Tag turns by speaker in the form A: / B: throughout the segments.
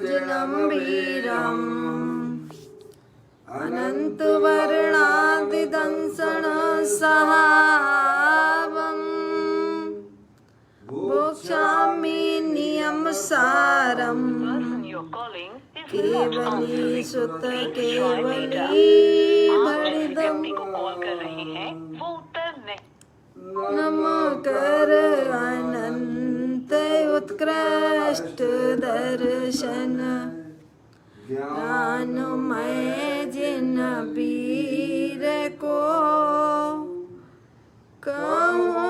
A: जलम्बीरम् अनन्तवर्णादिदंसनसहावम् भोक्ष्यामि नियमसारम् केवली सुत केवली भरिदम् नमकर अनंत उत्कृष्ट दर्शन ज्ञानमय जिन पीर को कहो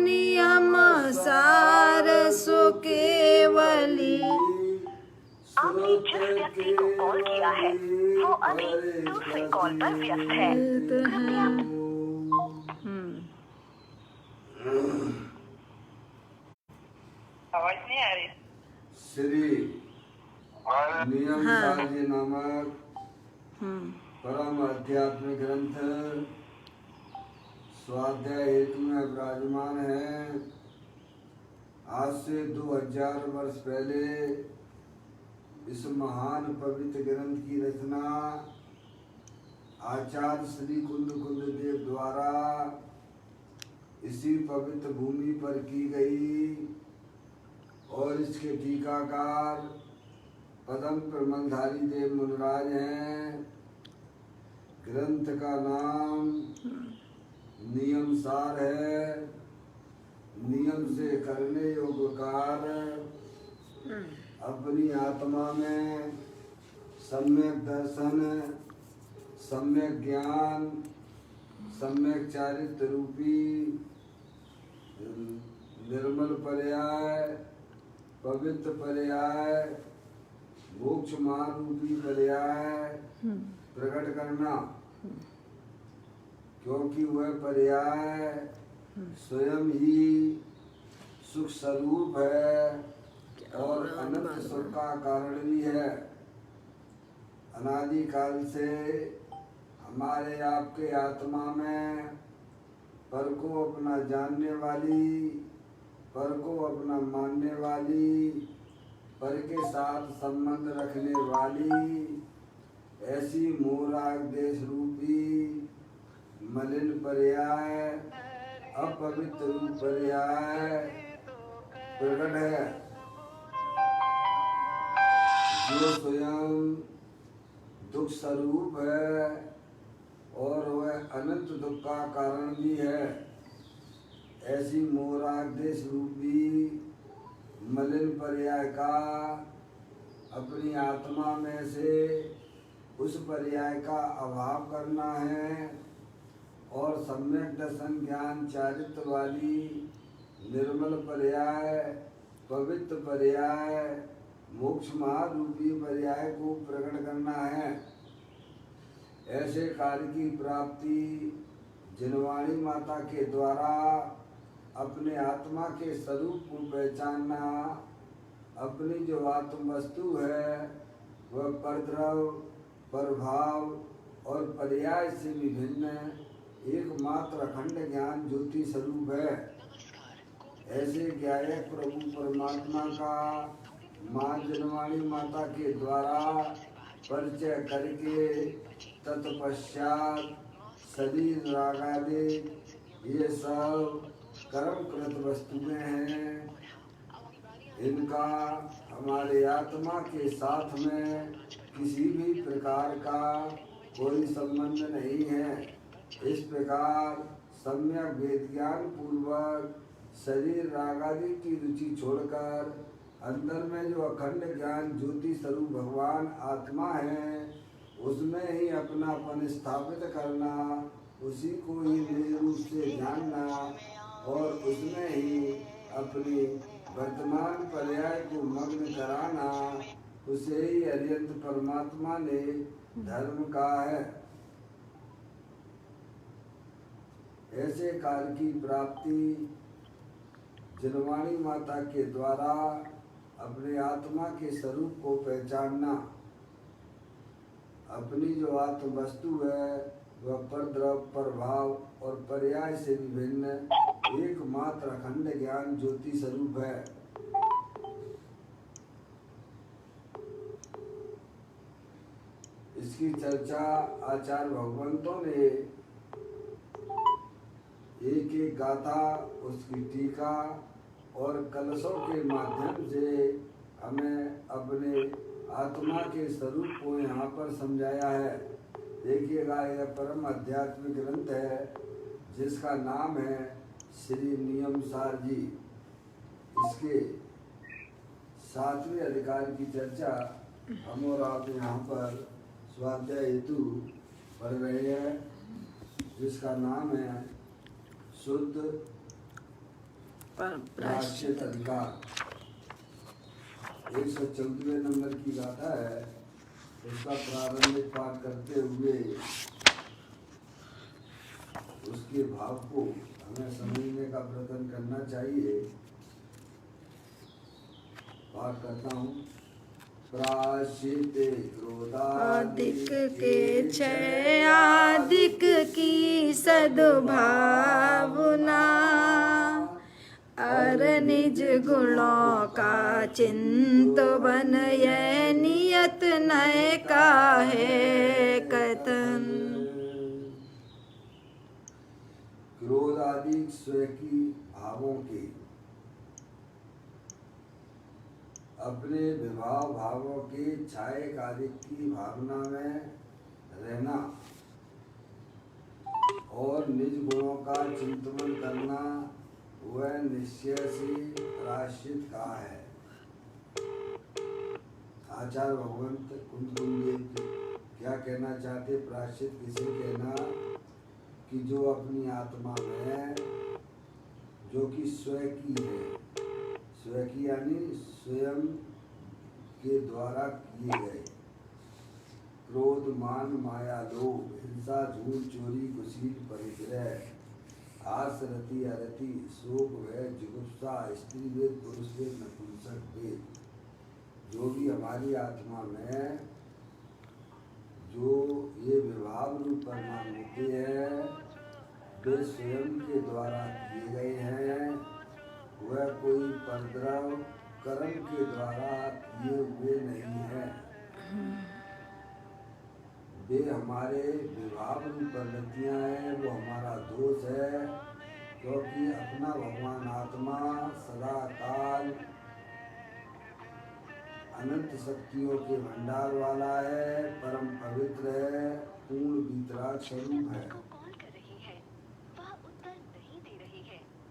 A: नियम सार सो केवली।
B: आपने जिस व्यक्ति को कॉल किया है वो अभी दूसरे कॉल पर व्यस्त है। कृपया
C: आवाज नहीं आ रही।
D: श्री नियमसार जी नामक परम आध्यात्मिक ग्रंथ स्वाध्याय हेतु में विराजमान है। आज से 2000 वर्ष पहले इस महान पवित्र ग्रंथ की रचना आचार्य श्री कुंद देव द्वारा इसी पवित्र भूमि पर की गई और इसके टीकाकार पदम प्रमलधारी देव मुनिराज हैं। ग्रंथ का नाम नियम सार है। नियम से करने योग्य कार्य अपनी आत्मा में सम्यक दर्शन, सम्यक ज्ञान, सम्यक चारित्र रूपी निर्मल पर्याय, पवित्र पर्याय, मोक्ष मार्ग रूपी पर्याय प्रकट करना, क्योंकि वह पर्याय स्वयं ही सुख स्वरूप है और अनंत सुख का कारण भी है। अनादि काल से हमारे आपके आत्मा में पर को अपना जानने वाली, पर को अपना मानने वाली, पर के साथ संबंध रखने वाली ऐसी मोहराग देश रूपी मलिन पर्याय, अपवित्र रूप पर्याय प्रकट है, जो स्वयं दुख स्वरूप है और वह अनंत दुख का कारण भी है। ऐसी मोहराग देश रूपी मलिन पर्याय का अपनी आत्मा में से उस पर्याय का अभाव करना है और सम्यक दर्शन ज्ञान चारित्र वाली निर्मल पर्याय, पवित्र पर्याय, मोक्ष मार्ग रूपी पर्याय को प्रकट करना है। ऐसे कार्य की प्राप्ति जिनवाणी माता के द्वारा अपने आत्मा के स्वरूप को पहचानना, अपनी जो आत्म वस्तु है वह परद्रव, प्रभाव और पर्याय से विभिन्न एकमात्र अखंड ज्ञान ज्योति स्वरूप है। ऐसे ज्ञायक प्रभु परमात्मा का माँ जनवाणी माता के द्वारा परिचय करके तत्पश्चात शरीर रागादि ये सब कर्मकृत वस्तुएं हैं। इनका हमारे आत्मा के साथ में किसी भी प्रकार का कोई संबंध नहीं है। इस प्रकार सम्यक वेद ज्ञान पूर्वक शरीर रागादि की रुचि छोड़कर अंदर में जो अखंड ज्ञान ज्योति स्वरूप भगवान आत्मा है उसमें ही अपनापन स्थापित करना, उसी को ही निज रूप से जानना और उसमें ही अपनी वर्तमान पर्याय को मग्न कराना, उसे ही अरिहंत परमात्मा ने धर्म कहा है। ऐसे काल की प्राप्ति जनवाणी माता के द्वारा अपने आत्मा के स्वरूप को पहचानना, अपनी जो आत्म वस्तु है वह परद्रव, प्रभाव और पर्याय से विभिन्न एकमात्र अखंड ज्ञान ज्योति स्वरूप है। इसकी चर्चा आचार्य भगवंतों ने एक एक गाथा, उसकी टीका और कलशों के माध्यम से हमें अपने आत्मा के स्वरूप को यहाँ पर समझाया है। देखिएगा, यह परम आध्यात्मिक ग्रंथ है जिसका नाम है श्री नियम सार जी। इसके 7वें अधिकार की चर्चा हम और आप यहाँ पर स्वाध्याय हेतु पढ़ रहे हैं, जिसका नाम है शुद्ध प्रायश्चित अधिकार। 114वें नंबर की गाथा है। उसका प्रारंभिक पाठ करते हुए उसके भाव को हमें समझने का प्रयत्न करना चाहिए। पाठ करता हूँ। प्रायश्चित
A: आदिक के क्षय आदिक की सद्भावना, अर निज गुणों का चिंतन यह नियत नय का है कथन।
D: क्रोध आदि स्वयं की भावों के अपने विभाव भावों के छाये आदि की भावना में रहना और निज गुणों का चिंतन करना वह निश्चय से प्रायश्चित का है। आचार्य भगवंत कुंद क्या कहना चाहते? प्रायश्चित किसे कहना कि जो अपनी आत्मा में जो कि स्वयं की है, स्वयं की यानी स्वयं के द्वारा किए गए क्रोध, मान, माया, लोभ, हिंसा, झूठ, चोरी, घुसीट, परिग्रह, आस, रति, अरति, शोक, भय, जुगुप्सा, स्त्री वेद, पुरुष वेद, नपुंसक वेद, जो भी हमारी आत्मा में जो ये विभाव रूप परिणाम होते हैं वे स्वयं के द्वारा किए गए हैं। वह कोई परद्रव कर्म के द्वारा किए हुए नहीं है। वे हमारे विभाव रूप प्रवृत्तियां हैं, वो हमारा दोष है, क्योंकि अपना भगवान आत्मा सदा काल अनंत शक्तियों के भंडार वाला है, परम पवित्र है, पूर्ण वितराग स्वरूप है।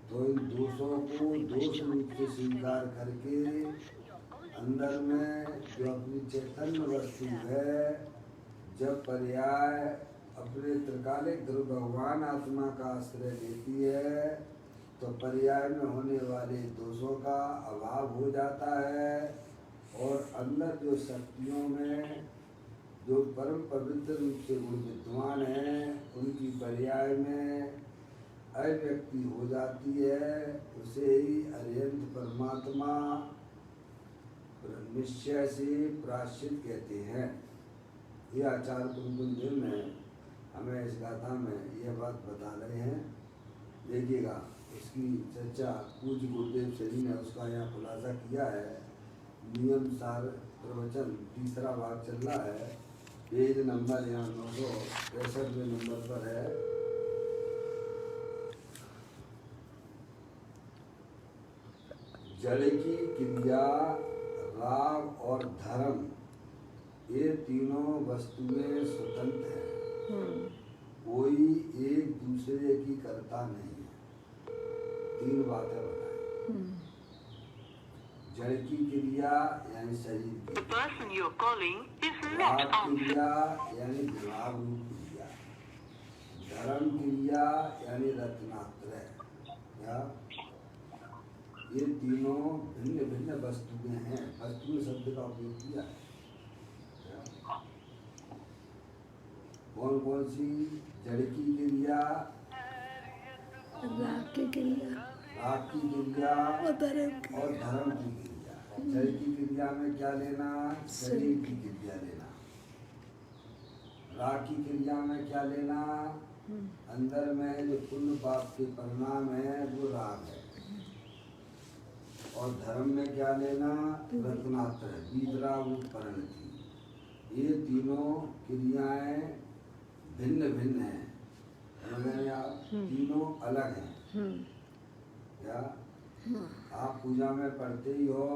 D: तो इन दोषों को दोष रूप से स्वीकार करके अंदर में जो अपनी चैतन्य वस्तु है, जब पर्याय अपने त्रिकालिक ध्रुव भगवान आत्मा का आश्रय लेती है तो पर्याय में होने वाले दोषों का अभाव हो जाता है और अंदर जो शक्तियों में जो परम पवित्र रूप से गुण विद्वान हैं उनकी पर्याय में अव्यक्ति हो जाती है। उसे ही अरिहंत परमात्मा निश्चय से प्रायश्चित कहते हैं। ये आचार्य कुंद में हमें इस गाथा में यह बात बता रहे हैं। देखिएगा, उसकी चर्चा पूज्य गुरुदेव श्री ने उसका यहाँ खुलासा किया है। नियम सार प्रवचन तीसरा भाग चल रहा है। पेज नंबर यहाँ 965वें नंबर पर है। जड़ की क्रिया, राग और धर्म, ये तीनों वस्तुएं स्वतंत्र हैं, कोई एक दूसरे की करता नहीं है। 3 बातें बताएं। जड़ की क्रिया यानी शरीर की, राग क्रिया यानी विभाव रूप क्रिया, धर्म क्रिया यानी रत्नात्रय, या ये तीनों भिन्न भिन्न वस्तुएं हैं। वस्तु शब्द का उपयोग किया है। कौन कौन सी? जड़ की क्रिया,
A: राग की क्रिया
D: और धर्म की क्रिया। जड़ की क्रिया में क्या लेना? शरीर की क्रिया लेना। राग की क्रिया में क्या लेना? अंदर में जो पुण्य पाप के परिणाम है वो राग है। और धर्म में क्या लेना? रत्नात्रय, वितराग परिणति, ये तीनों क्रियाएं भिन्न भिन्न हैं, समझ रहे हैं आप? तीनों अलग हैं। क्या आप पूजा में पढ़ते ही हो,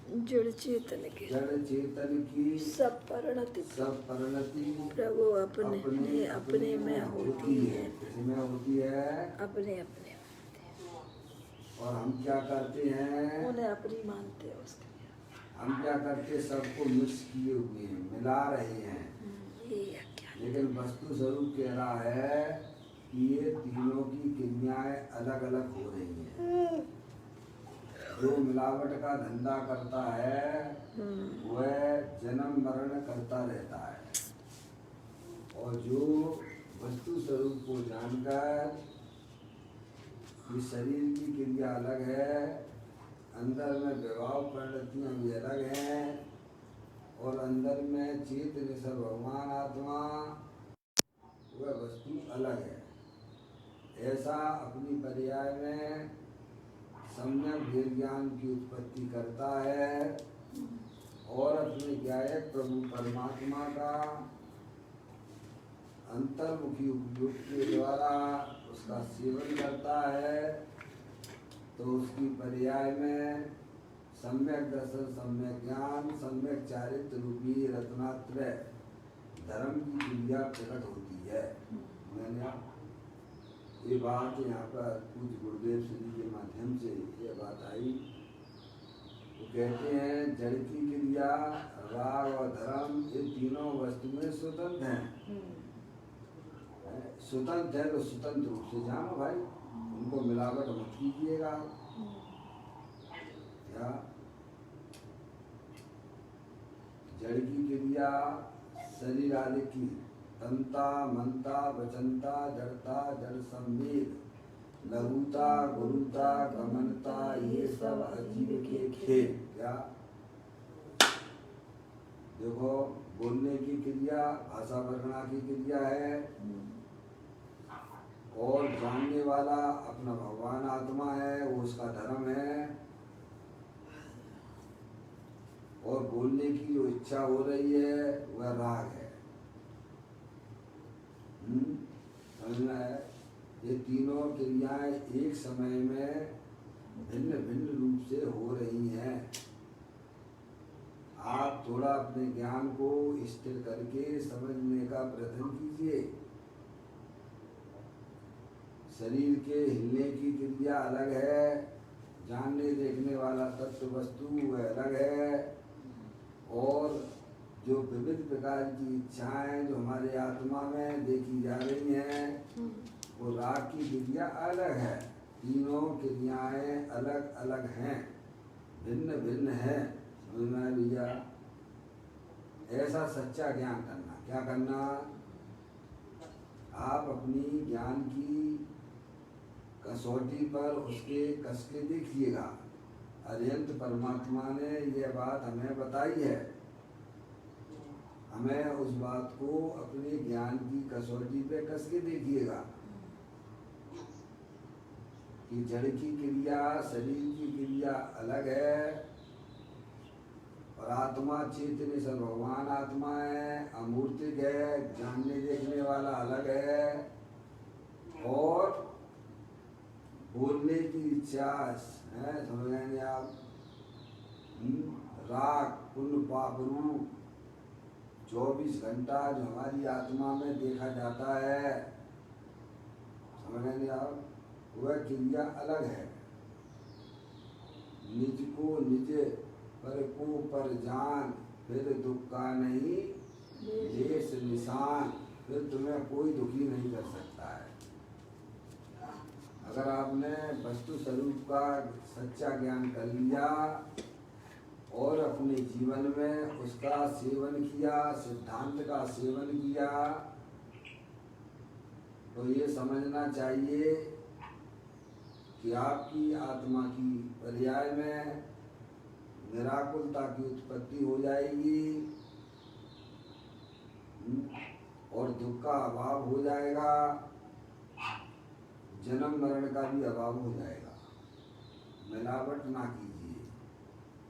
A: जड़ चेतन की
D: जड़ चेतन की
A: सब परिणति प्रभु अपने अपने में होती है,
D: इसमें होती है।
A: अपने अपने
D: और हम क्या करते हैं,
A: उन्हें अपनी मानते हैं उसके लिए।
D: हम क्या करते, सबको मिक्स किए हुए हैं, मिला रहे हैं।
A: ये है क्या?
D: लेकिन वस्तु स्वरूप कह रहा है कि ये तीनों की क्रियाएं अलग अलग हो रही हैं। जो मिलावट का धंधा करता है वह जन्म मरण करता रहता है, और जो वस्तु स्वरूप को जानकर कि शरीर की क्रिया अलग है, अंदर में विभाव परिणतियाँ भी अलग हैं, और अंदर में चेत निसर भगवान आत्मा वह वस्तु अलग है, ऐसा अपनी पर्याय में सम्यक भेद ज्ञान की उत्पत्ति करता है, और अपने ज्ञायक प्रभु परमात्मा का अंतर्मुखी उपयोग के द्वारा उसका सेवन करता है। तो उसकी पर्याय में सम्यक दर्शन, सम्यक ज्ञान, सम्यक चारित्र रूपी रत्नात्रय धर्म की क्रिया प्रकट होती है। मैंने ये बात यहाँ पर पूज्य गुरुदेव श्री के माध्यम से ये बात आई। वो कहते हैं जड़ की क्रिया, राग और धर्म ये तीनों वस्तुएं स्वतंत्र हैं। स्वतंत्र है तो स्वतंत्र रूप से जानो भाई, उनको मिलावट मत कीजिएगा। क्या जड़ की क्रिया शरीर आदि की तंता मनता वचनता जड़ता जड़ संवेद लघुता गुरुता गमनता ये सब अजीब के खेल। क्या देखो, बोलने की क्रिया भाषा वर्णना की क्रिया है, और जानने वाला अपना भगवान आत्मा है, वो उसका धर्म है, और बोलने की जो इच्छा हो रही है वह राग है। समझना है? ये तीनों क्रियाएं एक समय में भिन्न भिन्न रूप से हो रही हैं। आप थोड़ा अपने ज्ञान को स्थिर करके समझने का प्रयत्न कीजिए। शरीर के हिलने की क्रिया अलग है, जानने देखने वाला तत्व वस्तु वह अलग है, और जो विविध प्रकार की इच्छाएं जो हमारे आत्मा में देखी जा रही हैं वो राग की क्रिया अलग है। तीनों क्रियाएं अलग अलग हैं, भिन्न भिन्न हैं। समझना है भैया? ऐसा सच्चा ज्ञान करना। क्या करना? आप अपनी ज्ञान की कसौटी पर उसके कस के देखिएगा। अरिहंत परमात्मा ने यह बात हमें बताई है, हमें उस बात को अपने ज्ञान की कसौटी पे कस के देखिएगा कि जड़ की क्रिया शरीर की क्रिया अलग है, और आत्मा चेतन सब भगवान आत्मा है, अमूर्तिक है, जानने देखने वाला अलग है, और बोलने की इच्छा है, समझ रहे आप? राग पुण्य पाप रूप 24 घंटा जो हमारी आत्मा में देखा जाता है, समझ रहे आप? वह क्रिया अलग है। निज को निज पर को पर जान, फिर दुख का नहीं देश निशान, फिर तुम्हें कोई दुखी नहीं कर सकता है। अगर आपने वस्तु स्वरूप का सच्चा ज्ञान कर लिया और अपने जीवन में उसका सेवन किया, सिद्धांत का सेवन किया, तो ये समझना चाहिए कि आपकी आत्मा की पर्याय में निराकुलता की उत्पत्ति हो जाएगी, और दुख का अभाव हो जाएगा, जन्म मरण का भी अभाव हो जाएगा। मिलावट ना कीजिए।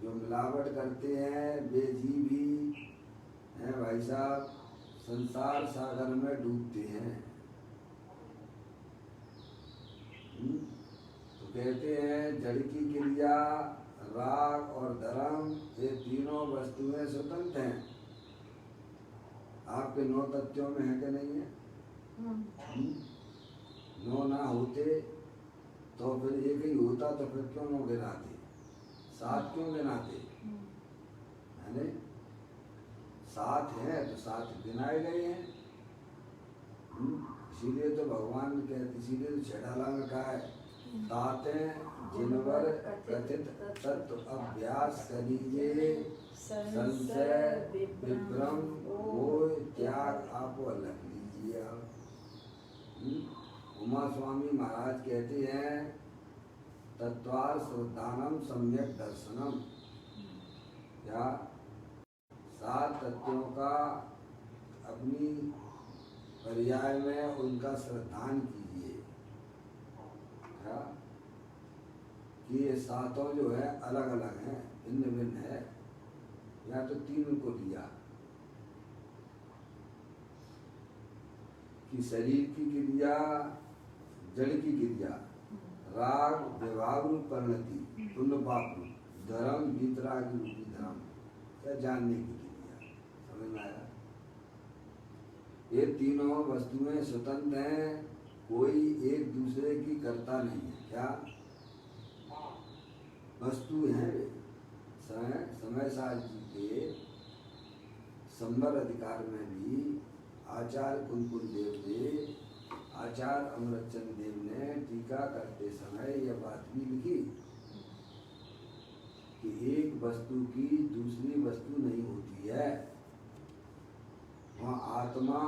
D: जो मिलावट करते हैं वे जीव भी हैं भाई साहब, संसार सागर में डूबते हैं। तो कहते हैं जड़ की क्रिया, राग और धर्म, ये तीनों वस्तुएं स्वतंत्र हैं। आपके 9 तत्वों में है कि नहीं है? 9 ना होते तो फिर एक ही होता, तो फिर क्यों 9 गिनाते? 7 क्यों गिनाते? है नहीं? 7 हैं तो 7 गिनाए गए हैं। इसीलिए तो भगवान कहते, इसीलिए तो छेड़ाला में कहा है, ताते जिनवर कथित तत्व अभ्यास करिए, संशय विभ्रम मोह त्याग आप लग लीजिए। आप उमा स्वामी महाराज कहते हैं, तत्वार श्रद्धानम सम्यक दर्शनम। क्या 7 तत्वों का अपनी पर्याय में उनका श्रद्धान कीजिए। क्या कि ये 7 जो है अलग अलग हैं, भिन्न भिन्न है, या तो 3 को लिया कि शरीर की क्रिया, जड़ की क्रिया, राग विभाग रूप परिणति, पुण्य पाप रूप, धर्म वितराग रूपी धर्म, या जानने की क्रिया। समझ में आया? ये तीनों वस्तुएं स्वतंत्र हैं, कोई एक दूसरे की करता नहीं है। क्या वस्तु हैं वे? समय सार जी के संबर अधिकार में भी आचार्य कुलकुल देव ने, आचार्य अमरचंद देव ने टीका करते समय यह बात भी लिखी कि एक वस्तु की दूसरी वस्तु नहीं होती है। वहाँ आत्मा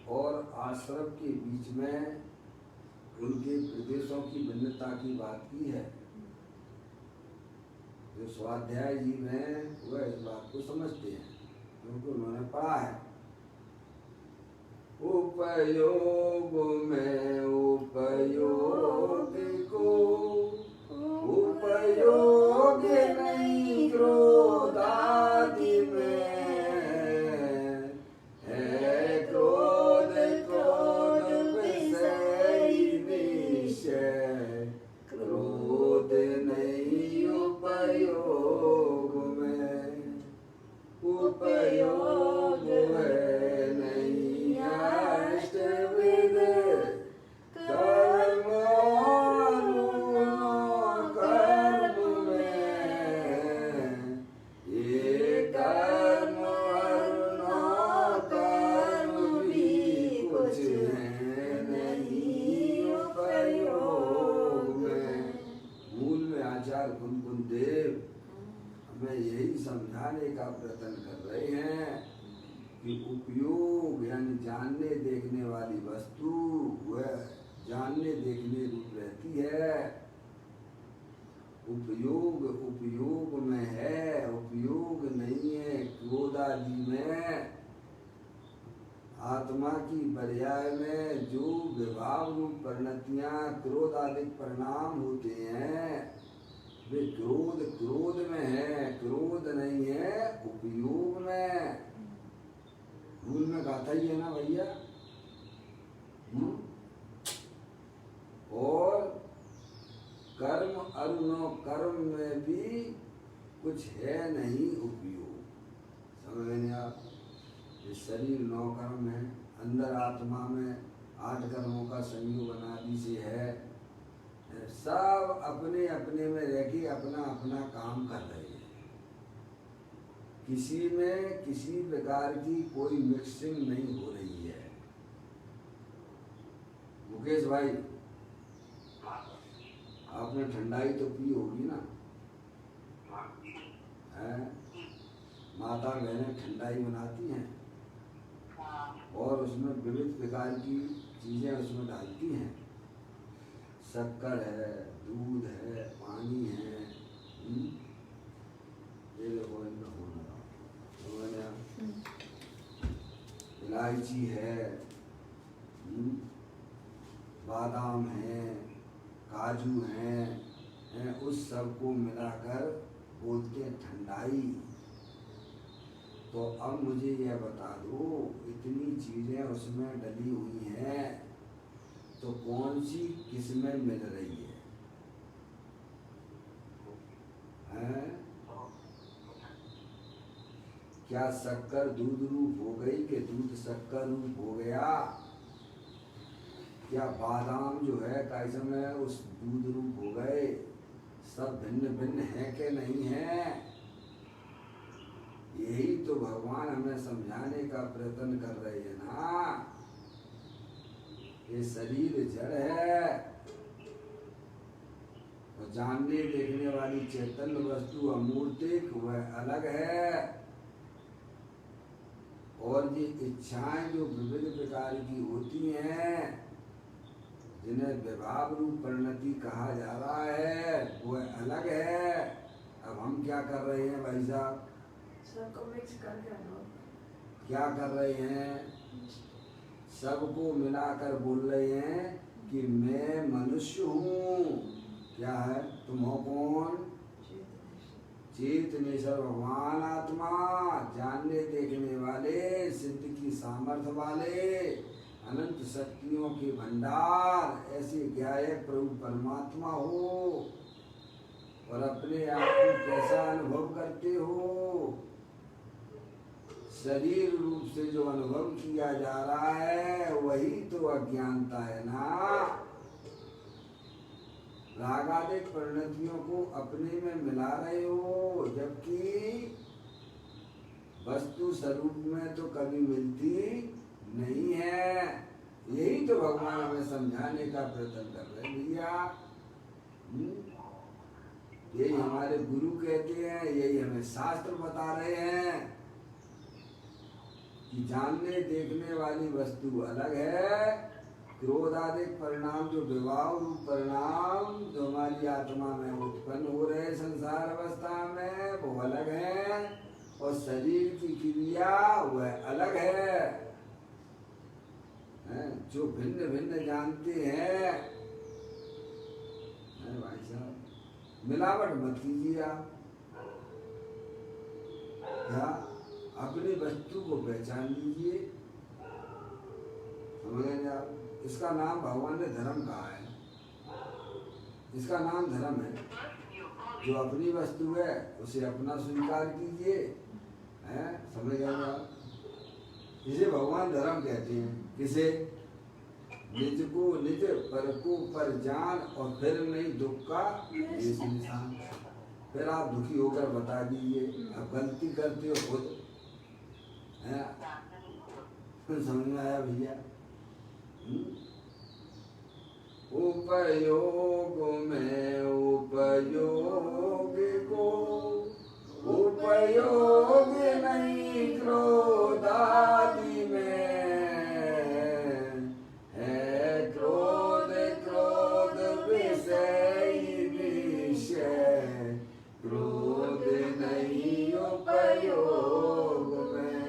D: और आश्रम के बीच में उनके प्रदेशों की भिन्नता की बात की है। जो स्वाध्याय जी में वह इस बात को समझते हैं, क्योंकि उन्होंने पढ़ा है। उपयोग में उपयोग को उपयोग नहीं क्रोध आदि में है, क्रोध क्रोध विषय विषय, क्रोध नहीं उपयोग में, उपयोग है नहीं अष्टविध कर्म कर्म में, ये कर्म कर्म भी कुछ है नहीं उपयोग में। मूल में आचार्य कुलकुल देव हमें यही समझाने का प्रयत्न कर रहे हैं कि उपयोग यानी जानने देखने वाली वस्तु वह जानने देखने रूप रहती है। उपयोग उपयोग में है, उपयोग नहीं है क्रोध आदि में। आत्मा की पर्याय में जो विभाव रूप परिणतियां क्रोध आदि परिणाम होते हैं, वे क्रोध क्रोध में है, क्रोध नहीं है उपयोग में। भूल में गाथा ही है ना भैया। और कर्म अरुणो कर्म में भी कुछ है नहीं उपयोग। समझ गए आप? ये शरीर 9 कर्म है, अंदर आत्मा में 8 कर्मों का संयोग अनादि से है। सब अपने अपने में रह के अपना अपना काम कर रहे हैं। किसी में किसी प्रकार की कोई मिक्सिंग नहीं हो रही है। मुकेश भाई, आपने ठंडाई तो पी होगी ना? है? माता बहनें ठंडाई बनाती हैं और उसमें विविध प्रकार की चीजें उसमें डालती हैं। शक्कर है, दूध है, पानी है। ये देखो इनका होना, इलायची है, बादाम है, काजू हैं, उस सब को मिलाकर बोलते हैं ठंडाई। तो तो अब मुझे यह बता दो, इतनी चीजें उसमें डली हुई हैं, तो कौन सी किसमें मिल रही है? क्या शक्कर दूध रूप हो गई कि दूध शक्कर रूप हो गया? क्या बादाम जो है कैसे में उस दूध रूप हो गए? सब भिन्न भिन्न है कि नहीं है? यही तो भगवान हमें समझाने का प्रयत्न कर रहे हैं ना। ये शरीर जड़ है और जानने देखने वाली चैतन्य वस्तु अमूर्तिक वह अलग है। और ये इच्छाएं जो विविध प्रकार की होती हैं, जिन्हें विभाव रूप परिणति कहा जा रहा है, वह अलग है। अब हम क्या कर रहे हैं भाई साहब?
A: सबको मिक्स करके
D: क्या कर रहे हैं? सबको मिलाकर बोल रहे हैं कि मैं मनुष्य हूँ। क्या है? तुम हो कौन? चेतनेश्वर भगवान आत्मा, जानने देखने वाले, सिद्ध की सामर्थ्य वाले, अनंत शक्तियों के भंडार, ऐसे ज्ञायक प्रभु परमात्मा हो। और अपने आप को कैसा अनुभव करते हो? शरीर रूप से जो अनुभव किया जा रहा है वही तो अज्ञानता है ना। रागादिक परिणतियों को अपने में मिला रहे हो, जबकि वस्तु स्वरूप में तो कभी मिलती नहीं है। यही तो भगवान हमें समझाने का प्रयत्न कर रहे हैं भैया। यही हमारे गुरु कहते हैं, यही हमें शास्त्र बता रहे हैं कि जानने देखने वाली वस्तु अलग है। क्रोधादिक परिणाम जो विवाह रूप परिणाम जो हमारी आत्मा में उत्पन्न हो रहे संसार अवस्था में, वो अलग है। और शरीर की क्रिया वह अलग है। जो भिन्न भिन्न जानते हैं भाई साहब, मिलावट मत कीजिए आप। क्या अपनी वस्तु को पहचान लीजिए, समझ लेंगे आप। इसका नाम भगवान ने धर्म कहा है। इसका नाम धर्म है। जो अपनी वस्तु है उसे अपना स्वीकार कीजिए, समझ गए आप। इसे भगवान धर्म कहते हैं। किसे? निज को निज, पर को पर जान, और फिर नहीं दुख का देश निशान। फिर आप दुखी होकर बता दीजिए, आप गलती करते हो खुद। समझ में आया भैया? उपयोग में उपयोग को उपयोग नहीं क्रोधादि में है। क्रोध क्रोध विषय विषय, क्रोध नहीं उपयोग में।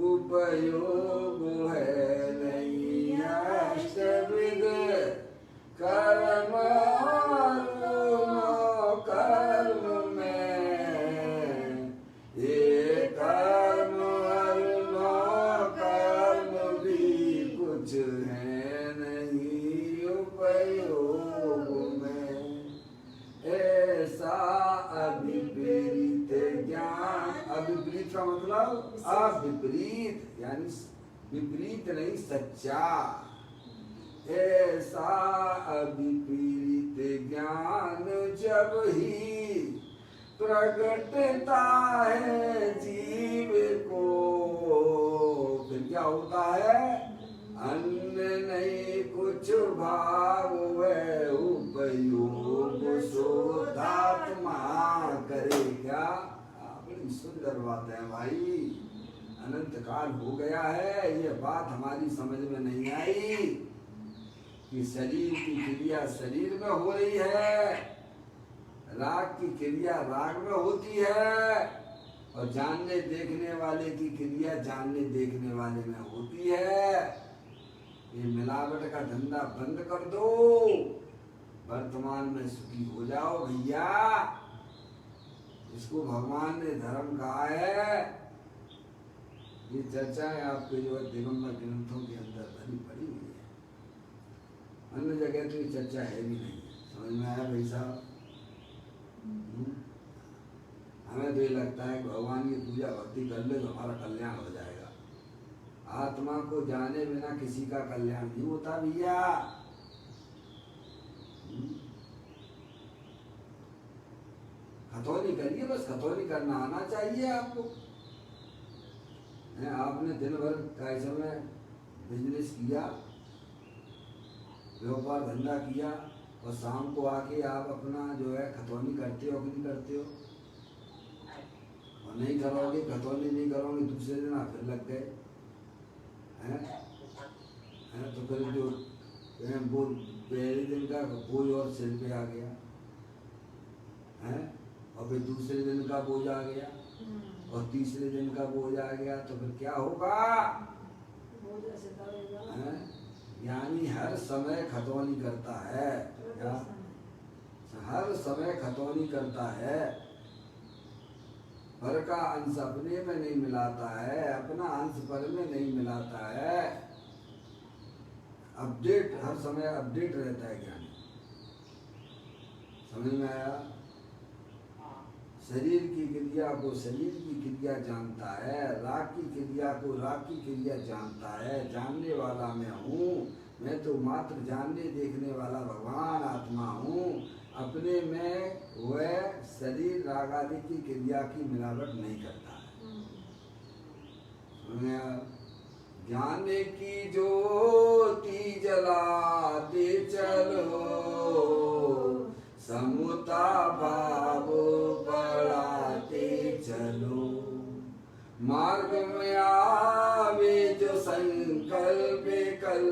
D: उपयोग है नहीं अष्टविध कर्म कर्म में। ये कर्म कर्म भी कुछ है नहीं उपयोग में। ऐसा अविपरीत ज्ञान, अविपरीत का मतलब अविपरीत, यानी विपरीत नहीं सच्चा। ऐसा अविपरीत ज्ञान जब ही प्रकटता है जीव को, फिर क्या होता है? अन्य नहीं कुछ भाव है उपयोग शोधात्मा करे। क्या बड़ी सुंदर बात है भाई। अनंत काल हो गया है, ये बात हमारी समझ में नहीं आई कि शरीर की क्रिया शरीर में हो रही है, राग की क्रिया राग में होती है, और जानने देखने वाले की क्रिया जानने देखने वाले में होती है। ये मिलावट का धंधा बंद कर दो, वर्तमान में सुखी हो जाओ भैया। इसको भगवान ने धर्म कहा है। ये चर्चाएं आपके जो है दिगंबर ग्रंथों के अंदर भरी पड़ी हुई है, अन्य जगह तो ये चर्चा है भी नहीं। समझ में आया भाई साहब? हमें तो ये लगता है कि भगवान की पूजा भक्ति कर ले तो हमारा कल्याण हो जाएगा। आत्मा को जाने बिना किसी का कल्याण नहीं होता भैया। खतौनी करिए, बस खतौनी करना आना चाहिए आपको। आपने दिन भर का समय बिजनेस किया, व्यापार धंधा किया, और शाम को आके आप अपना जो है खतौनी करते हो कि नहीं करते हो? और नहीं करोगे, खतौनी नहीं करोगे, दूसरे दिन आप फिर लग गए हैं तो फिर जो वो पहले दिन का बोझ और सिर पे आ गया है, और फिर दूसरे दिन का बोझ आ गया, और तीसरे दिन का बोझ आ गया, तो फिर क्या होगा? यानी हर समय खतौनी करता है, क्या हर समय खतौनी करता है। पर का अंश अपने में नहीं मिलाता है, अपना अंश पर में नहीं मिलाता है। अपडेट, हर समय अपडेट रहता है ज्ञानी। समझ में आया? शरीर की क्रिया को शरीर की क्रिया जानता है, राग की क्रिया को राग की क्रिया जानता है। जानने वाला मैं हूँ, मैं तो मात्र जानने देखने वाला भगवान आत्मा हूँ। अपने में वह शरीर राग आदि की क्रिया की मिलावट नहीं करता है। ज्ञान की ज्योति जलाते चलो, समता भाव बढ़ाते चलो। मार्ग में आवे जो संकल्प कल,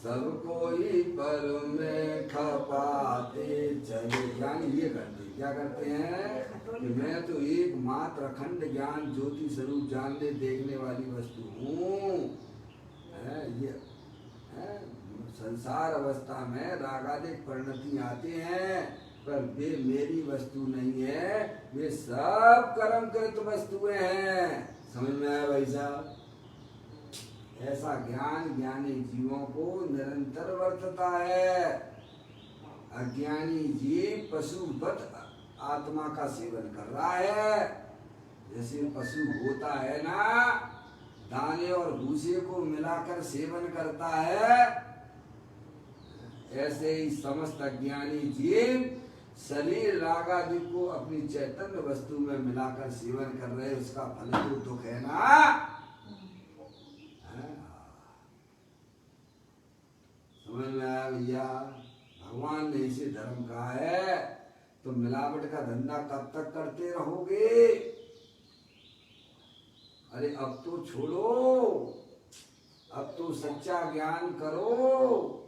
D: सब कोई पर में खपाते चले। ज्ञानी ये करते, क्या करते हैं कि मैं तो एक मात्र अखंड ज्ञान ज्योति स्वरूप जानने देखने वाली वस्तु हूँ। ये संसार अवस्था में रागादिक परिणति आते हैं, पर वे मेरी वस्तु नहीं है, वे सब कर्म कृत वस्तुएं हैं। समझ में आया भाई साहब? ऐसा ज्ञान ज्ञानी जीवों को निरंतर वर्तता है। अज्ञानी जीव पशुवत आत्मा का सेवन कर रहा है। जैसे पशु होता है ना, दाने और भूसे को मिलाकर सेवन करता है, ऐसे ही समस्त अज्ञानी जीव शरीर राग आदि को अपनी चैतन्य वस्तु में मिलाकर सेवन कर रहे, उसका फल तो दुख है ना। समझ में आया भैया? भगवान ने इसे धर्म कहा है। तो मिलावट का धंधा कब तक करते रहोगे? अरे अब तो छोड़ो, अब तो सच्चा ज्ञान करो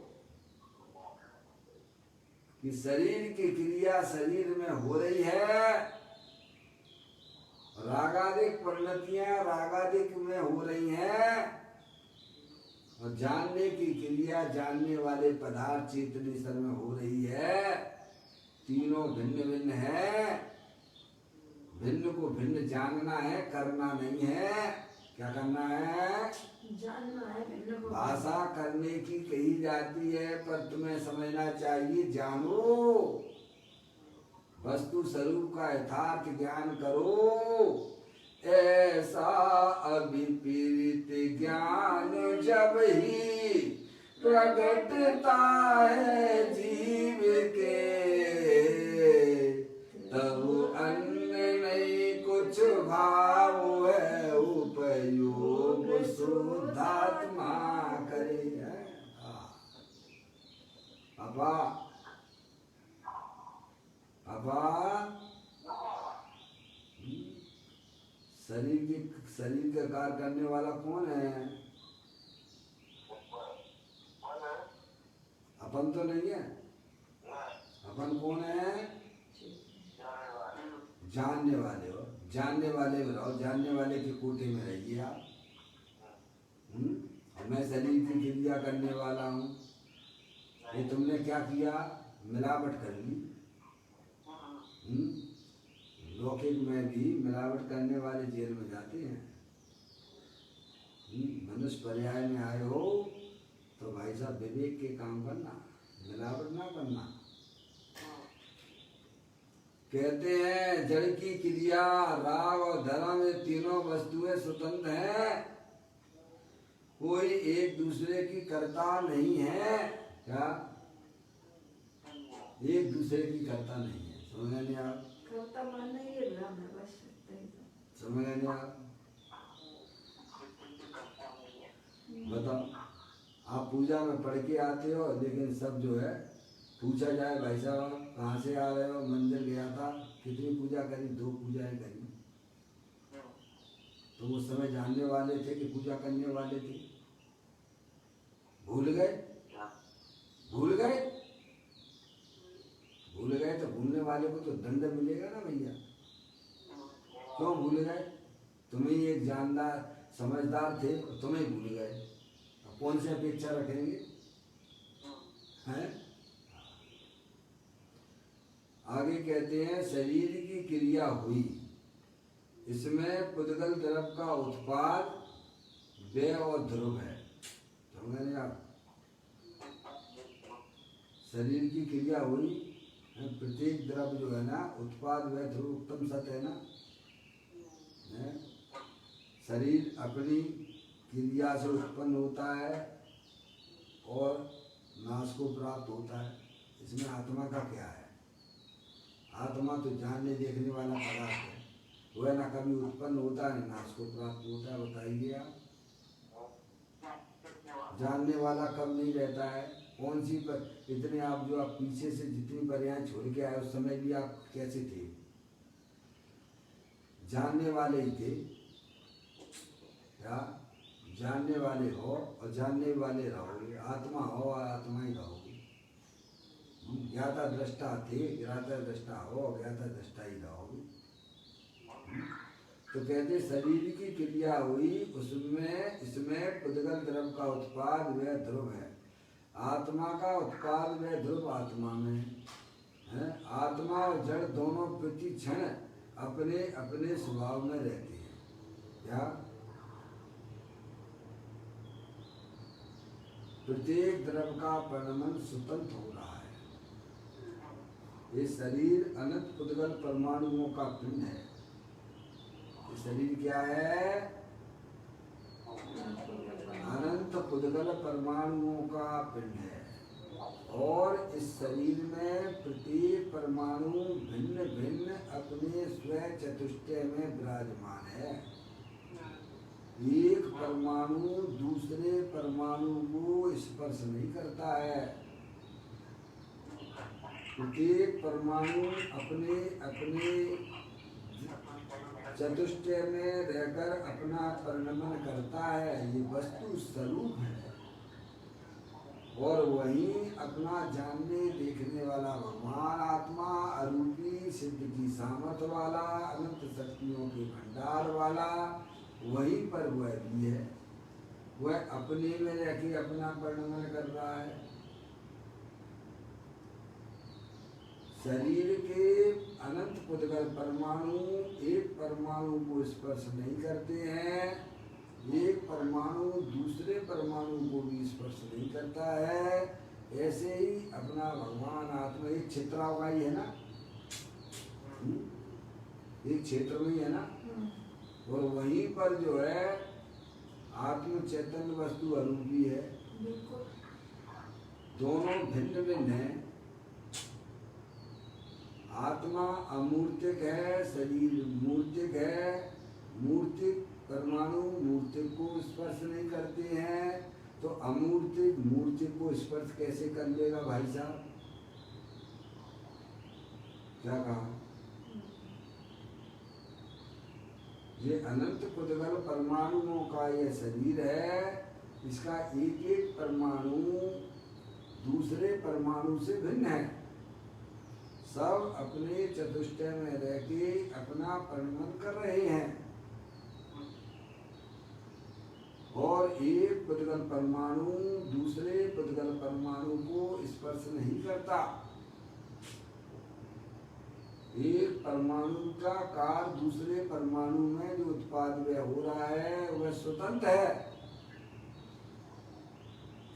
D: कि शरीर की क्रिया शरीर में हो रही है, रागादिक परिणतियां रागादिक में हो रही हैं, और जानने की क्रिया जानने वाले पदार्थ चेतनेश्वर में हो रही है। तीनों भिन्न भिन्न है। भिन्न को भिन्न जानना है, करना नहीं है। क्या करना है?
A: जानना है। भिन्न को
D: भाषा करने की कही जाती है, पर तुम्हें समझना चाहिए जानो, वस्तु स्वरूप का यथार्थ ज्ञान करो। ऐसा अभिप्रीत ज्ञान जब ही प्रकटता है जीव के, तब अन्य नहीं कुछ भाव है, उपयोग शुद्धात्मा करे। पापा शरीर का कार्य करने वाला कौन है? अपन तो नहीं है। अपन कौन है? जानने वाले हो। जानने वाले में रहो, जानने वाले के कोटे में रहिए आप। मैं शरीर की क्रिया करने वाला हूँ। ये तुमने क्या किया? मिलावट कर ली। लौकिक में भी मिलावट करने वाले जेल में जाते हैं। मनुष्य पर्याय में आए हो तो भाई साहब विवेक के काम करना, मिलावट ना करना। कहते हैं जड़ की क्रिया, राग और धर्म, ये तीनों वस्तुएं स्वतंत्र हैं, कोई एक दूसरे की कर्ता नहीं है। क्या? एक दूसरे की कर्ता नहीं है। समझ नहीं आप?
A: कर्ता मानना ये भ्रम है बस।
D: समझ नहीं आप? बताओ, आप पूजा में पढ़ के आते हो, लेकिन सब जो है पूछा जाए भाई साहब कहाँ से आ रहे हो, मंदिर गया था, कितनी पूजा करी? 2 पूजाएं करी। तो उस समय जानने वाले थे कि पूजा करने वाले थे? भूल गए? भूल गए? भूल गए तो भूलने वाले को तो दंड मिलेगा ना भैया। क्यों भूल गए? तुम्हें एक जानदार समझदार थे, तुम्हें भूल गए, कौन से अपेक्षा रखेंगे? हैं? आगे कहते हैं शरीर की क्रिया हुई, इसमें पुद्गल द्रव का उत्पाद व्यय और ध्रुव है। समझ नहीं आप? शरीर की क्रिया हुई, प्रत्येक द्रव जो है ना उत्पाद व्यय ध्रुव उत्तम सत है ना। शरीर अपनी क्रिया से उत्पन्न होता है और नाश को प्राप्त होता है। इसमें आत्मा का क्या है? आत्मा तो जानने देखने वाला पदार्थ है, वह ना कभी उत्पन्न होता है नाश को प्राप्त होता है। बताइए आप, जानने वाला कब नहीं रहता है? कौन सी पर इतने आप जो आप पीछे से जितनी पर्याय छोड़ के आए उस समय भी आप कैसे थे? जानने वाले ही थे। क्या? जानने वाले हो और जानने वाले रहोगे, आत्मा हो और आत्मा ही रहोगे। ज्ञाता दृष्टा थे, ज्ञाता दृष्टा हो, ज्ञाता दृष्टा ही रहोगे। तो कहते शरीर की क्रिया हुई, उसमें इसमें पुद्गल द्रव का उत्पाद वह ध्रुव है। आत्मा का उत्पाद वह ध्रुव आत्मा में है। आत्मा और जड़ दोनों प्रति क्षण अपने अपने स्वभाव में रहते हैं। क्या? प्रत्येक द्रव का परिणमन स्वतंत्र हो रहा है। ये शरीर अनंत पुद्गल परमाणुओं का पिंड है। ये शरीर क्या है? अनंत पुद्गल परमाणुओं का पिंड है। और इस शरीर में प्रत्येक परमाणु भिन्न भिन्न अपने स्व चतुष्टय में विराजमान है। एक परमाणु दूसरे परमाणु को स्पर्श नहीं करता है। प्रत्येक परमाणु अपने अपने चतुष्टय में रहकर अपना परिणमन करता है। ये वस्तु स्वरूप है और वही अपना जानने देखने वाला भगवान आत्मा, अरूपी सिद्ध की सामर्थ्य वाला, अनंत शक्तियों के भंडार वाला, वहीं पर वह भी है। वह अपने में रह के अपना परिणमन कर रहा है। शरीर के अनंत पुद्गल परमाणु एक परमाणु को स्पर्श नहीं करते हैं। एक परमाणु दूसरे परमाणु को भी स्पर्श नहीं करता है। ऐसे ही अपना भगवान आत्मा एक क्षेत्रावकाश है ना, एक क्षेत्र में है ना, और वहीं पर जो है आत्म चैतन्य वस्तु अरूपी है। दोनों भिन्न भिन्न है। आत्मा अमूर्तिक है, शरीर मूर्तिक है। मूर्तिक परमाणु मूर्तिक को स्पर्श नहीं करते हैं, तो अमूर्तिक मूर्तिक को स्पर्श कैसे कर लेगा भाई साहब? क्या कहा? ये अनंत पुद्गल परमाणुओं का यह शरीर है। इसका एक एक परमाणु दूसरे परमाणु से भिन्न है। सब अपने चतुष्टय में रह के अपना परिणमन कर रहे हैं और एक पुद्गल परमाणु दूसरे पुद्गल परमाणु को स्पर्श नहीं करता। एक परमाणु का कार्य दूसरे परमाणु में जो उत्पाद व्यय हो रहा है वह स्वतंत्र है।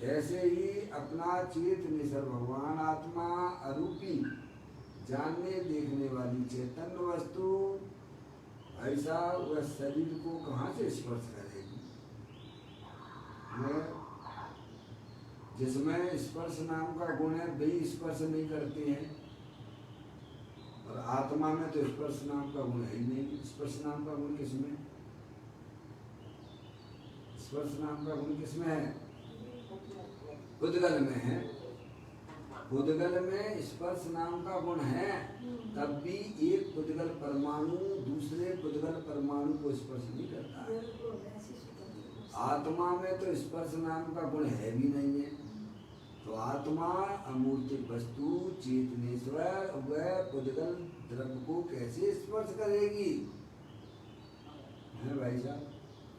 D: ऐसे ही अपना चेत निसर भगवान आत्मा अरूपी जानने देखने वाली चैतन्य वस्तु ऐसा वह शरीर को कहाँ से स्पर्श करेगी? जिसमें स्पर्श नाम का गुण है वे स्पर्श नहीं करते हैं, और आत्मा में तो स्पर्श नाम का गुण है ही नहीं। स्पर्श नाम का गुण किसमें? स्पर्श नाम का गुण किसमें है? उद्गल में है। उद्गल में स्पर्श नाम का गुण है, तब भी एक उद्गल परमाणु दूसरे उद्गल परमाणु को स्पर्श नहीं करता है। आत्मा में तो स्पर्श नाम का गुण है भी नहीं है, तो आत्मा अमूर्तिक वस्तु चेतनेश्वर वह उद्गल द्रव्य को कैसे स्पर्श करेगी? है भाई साहब,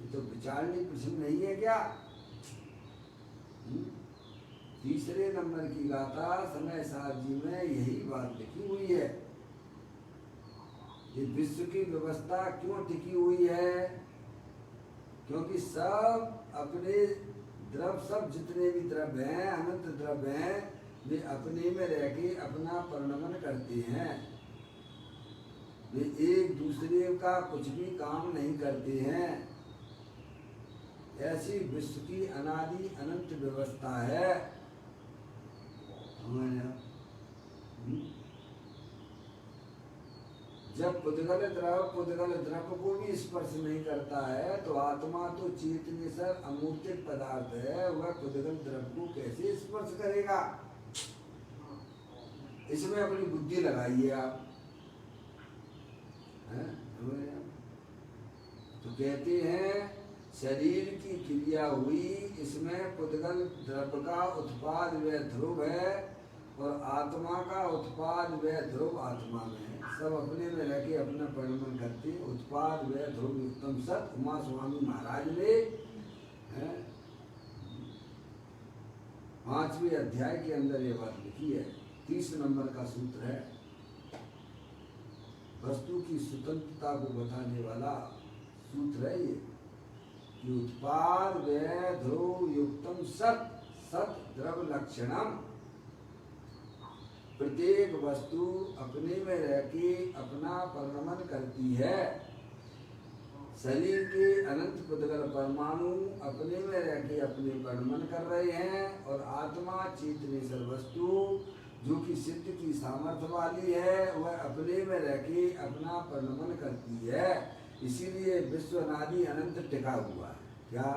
D: ये तो विचारने प्रश्न नहीं है क्या? तीसरे नंबर की गाथा समय साहब जी में यही बात लिखी हुई है। ये विश्व की व्यवस्था क्यों टिकी हुई है? क्योंकि सब अपने द्रव्य, सब जितने भी द्रव्य हैं, अनंत द्रव्य हैं, वे अपने में रह के अपना परिणमन करते हैं। वे एक दूसरे का कुछ भी काम नहीं करते हैं। ऐसी विश्व की अनादि अनंत व्यवस्था है। जब पुद्गल द्रव्य को भी स्पर्श नहीं करता है, तो आत्मा तो चेतनेश्वर अमूर्तिक पदार्थ है, वह पुद्गल द्रव्य को कैसे स्पर्श करेगा? इसमें अपनी बुद्धि लगाइए आप। तो कहते हैं शरीर की क्रिया हुई, इसमें पुद्गल द्रव्य का उत्पाद व ध्रुव है, और आत्मा का उत्पाद व ध्रुव आत्मा में है। सब अपने में रह के अपना परिणमन करते। उत्पाद व ध्रुव उत्तम सत उमा स्वामी महाराज ने 5वें अध्याय के अंदर ये बात लिखी है। 30 नंबर का सूत्र है, वस्तु की स्वतंत्रता को बताने वाला सूत्र है ये, कि उत्पाद व ध्रुव युक्तम सत सत द्रव लक्षणम। प्रत्येक वस्तु अपने में रह के अपना परिणमन करती है। शरीर के अनंत पुद्गल परमाणु अपने में रह के अपने परिणमन कर रहे हैं, और आत्मा चेतनेश्वर वस्तु जो कि सिद्ध की सामर्थ्य वाली है, वह अपने में रह के अपना परिणमन करती है। इसीलिए विश्व अनादि अनंत टिका हुआ है। क्या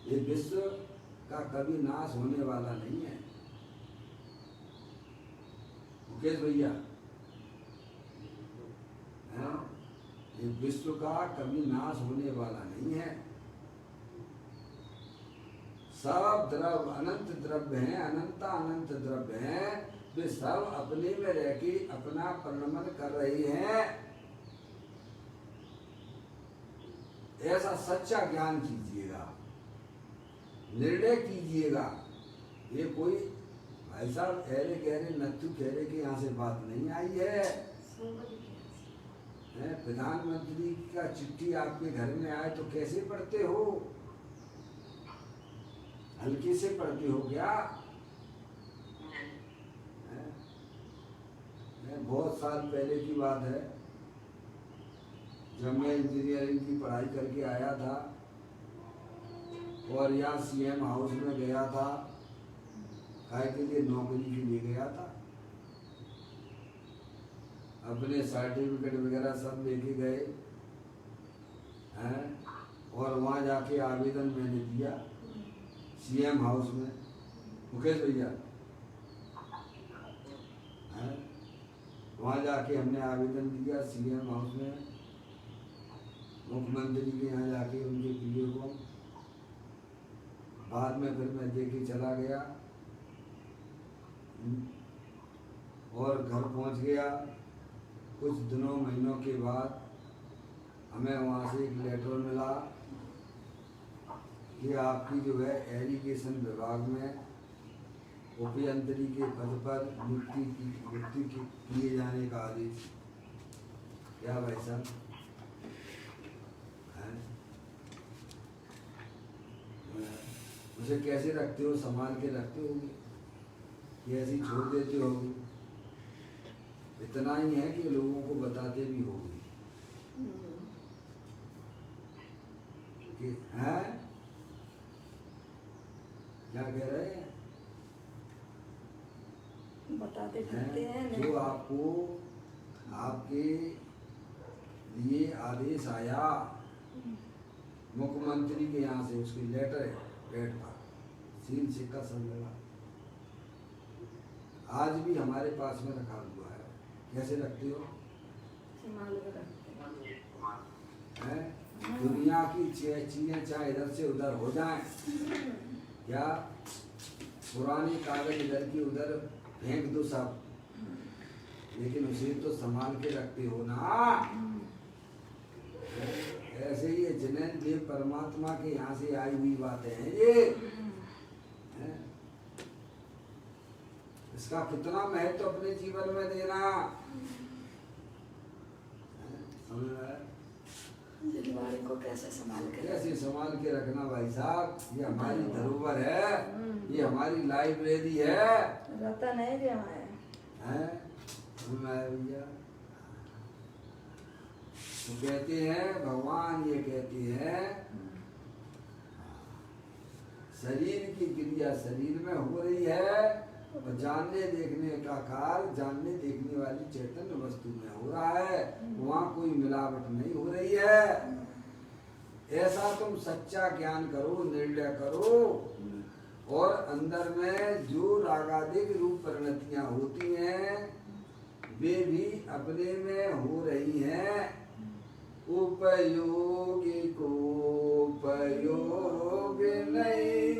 D: ये विश्व का कभी नाश होने वाला नहीं है? मुकेश भैया, ये विश्व का कभी नाश होने वाला नहीं है। सब द्रव्य अनंत द्रव्य हैं, अनंता अनंत द्रव्य हैं, वे सब अपने में रह के अपना परिणमन कर रहे हैं। ऐसा सच्चा ज्ञान कीजिएगा, निर्णय कीजिएगा। ये कोई भाई साहब ऐरे गहरे नत्थु खैरे के यहाँ से बात नहीं आई है। प्रधानमंत्री का चिट्ठी आपके घर में आए तो कैसे पढ़ते हो? हल्के से पढ़ते हो क्या? बहुत साल पहले की बात है, जब मैं इंजीनियरिंग की पढ़ाई करके आया था और यहाँ सीएम हाउस में गया था, काय के लिए नौकरी के लिए गया था। अपने सर्टिफिकेट वगैरह सब लेके गए हैं, और वहाँ जाके आवेदन मैंने दिया सीएम हाउस में। मुकेश भैया, वहाँ जाके हमने आवेदन दिया सीएम हाउस में, मुख्यमंत्री के यहाँ जाके उनके पीए को। बाद में फिर मैं देके चला गया और घर पहुँच गया। कुछ दिनों महीनों के बाद हमें वहाँ से एक लेटर मिला कि आपकी जो है एजुकेशन विभाग में उपयंत्री के पद पर नियुक्ति किए जाने का आदेश। क्या भाई साहब? उसे कैसे रखते हो? संभाल के रखते होगे कि ऐसे ही छोड़ देते होगे? इतना ही है कि लोगों को बताते भी होगे कि है क्या कह रहे हैं?
A: बताते फिरते हैं।
D: जो आपको आपके लिए आदेश आया मुख्यमंत्री के यहाँ से, उसकी लेटर है पेट पर, सील सिक्का सब लगा, आज भी हमारे पास में रखा हुआ है। कैसे रखते हो? है? दुनिया की चीजें चाहे इधर से उधर हो जाएं, या पुरानी कागज इधर की उधर फेंक दो सब, लेकिन उसे तो संभाल के रखते हो ना। ऐसे ही जिन्हें देव परमात्मा के यहाँ से आई हुई बातें हैं ये है? इसका कितना महत्व अपने जीवन में देना, समझ रहा है?
A: दिलवाले को कैसे
D: संभाल के रखना भाई साहब। ये हमारी धरोहर है, ये हमारी लाइब्रेरी है,
A: रतन है जो
D: है भैया। तो कहते हैं भगवान, ये कहते हैं शरीर की क्रिया शरीर में हो रही है और जानने देखने का कार्य जानने देखने वाली चैतन्य वस्तु में हो रहा है। वहाँ कोई मिलावट नहीं हो रही है। ऐसा तुम सच्चा ज्ञान करो, निर्णय करो, और अंदर में जो रागादिक रूप परिणतियां होती हैं वे भी अपने में हो रही हैं। उपयोगी को उपयोग नहीं,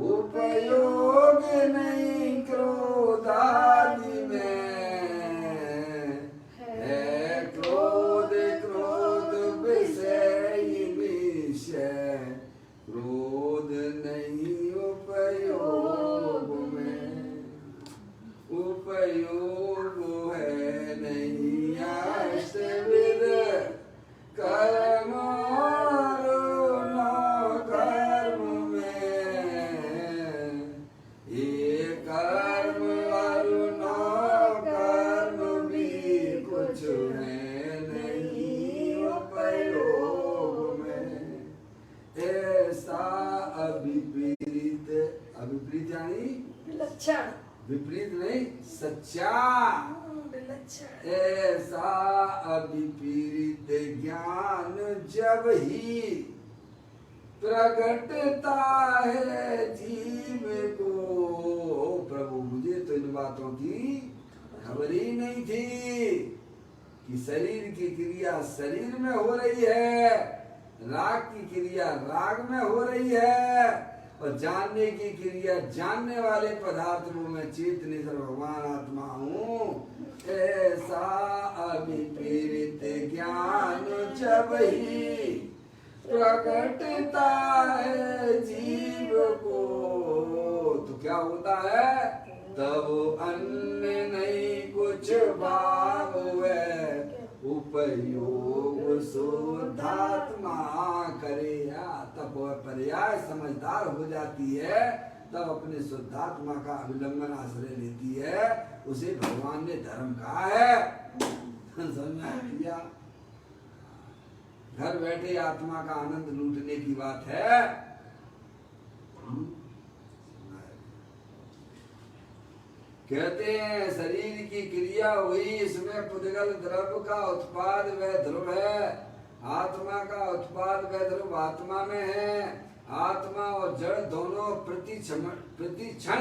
D: उपयोग नहीं क्रोधादि में है। क्रोध क्रोध विषय विषय, क्रोध नहीं उपयोग में। उपयोग है नहीं अष्टविध कर्म और न कर्म में। ये कर्म और न कर्म भी कुछ है नहीं उपयोग में। ऐसा अभिप्रीत, अभिप्रीत यानी
A: विलक्षण,
D: विपरीत नहीं, सच्चा। ऐसा अभिप्रीत ज्ञान जब ही प्रकटता है जीव को। प्रभु मुझे तो इन बातों की खबर ही नहीं थी कि शरीर की क्रिया शरीर में हो रही है, राग की क्रिया राग में हो रही है, और जानने की क्रिया जानने वाले पदार्थों में चेतन भगवान आत्मा हूँ। ऐसा अभिप्रेरित ज्ञान जब ही प्रकटता है जीव को, तो क्या होता है? तब अन्य नहीं कुछ भाव है, उपयोग शुद्धात्मा करे। तब पर्याय समझदार हो जाती है, तब अपने शुद्धात्मा का अवलंबन आश्रय लेती है। उसे भगवान ने धर्म कहा है। समझ लिया? घर बैठे आत्मा का आनंद लूटने की बात है। कहते हैं शरीर की क्रिया हुई, इसमें पुद्गल द्रव्य का उत्पाद व ध्रुव है। आत्मा का उत्पाद व ध्रुव आत्मा में है। आत्मा और जड़ दोनों प्रति क्षण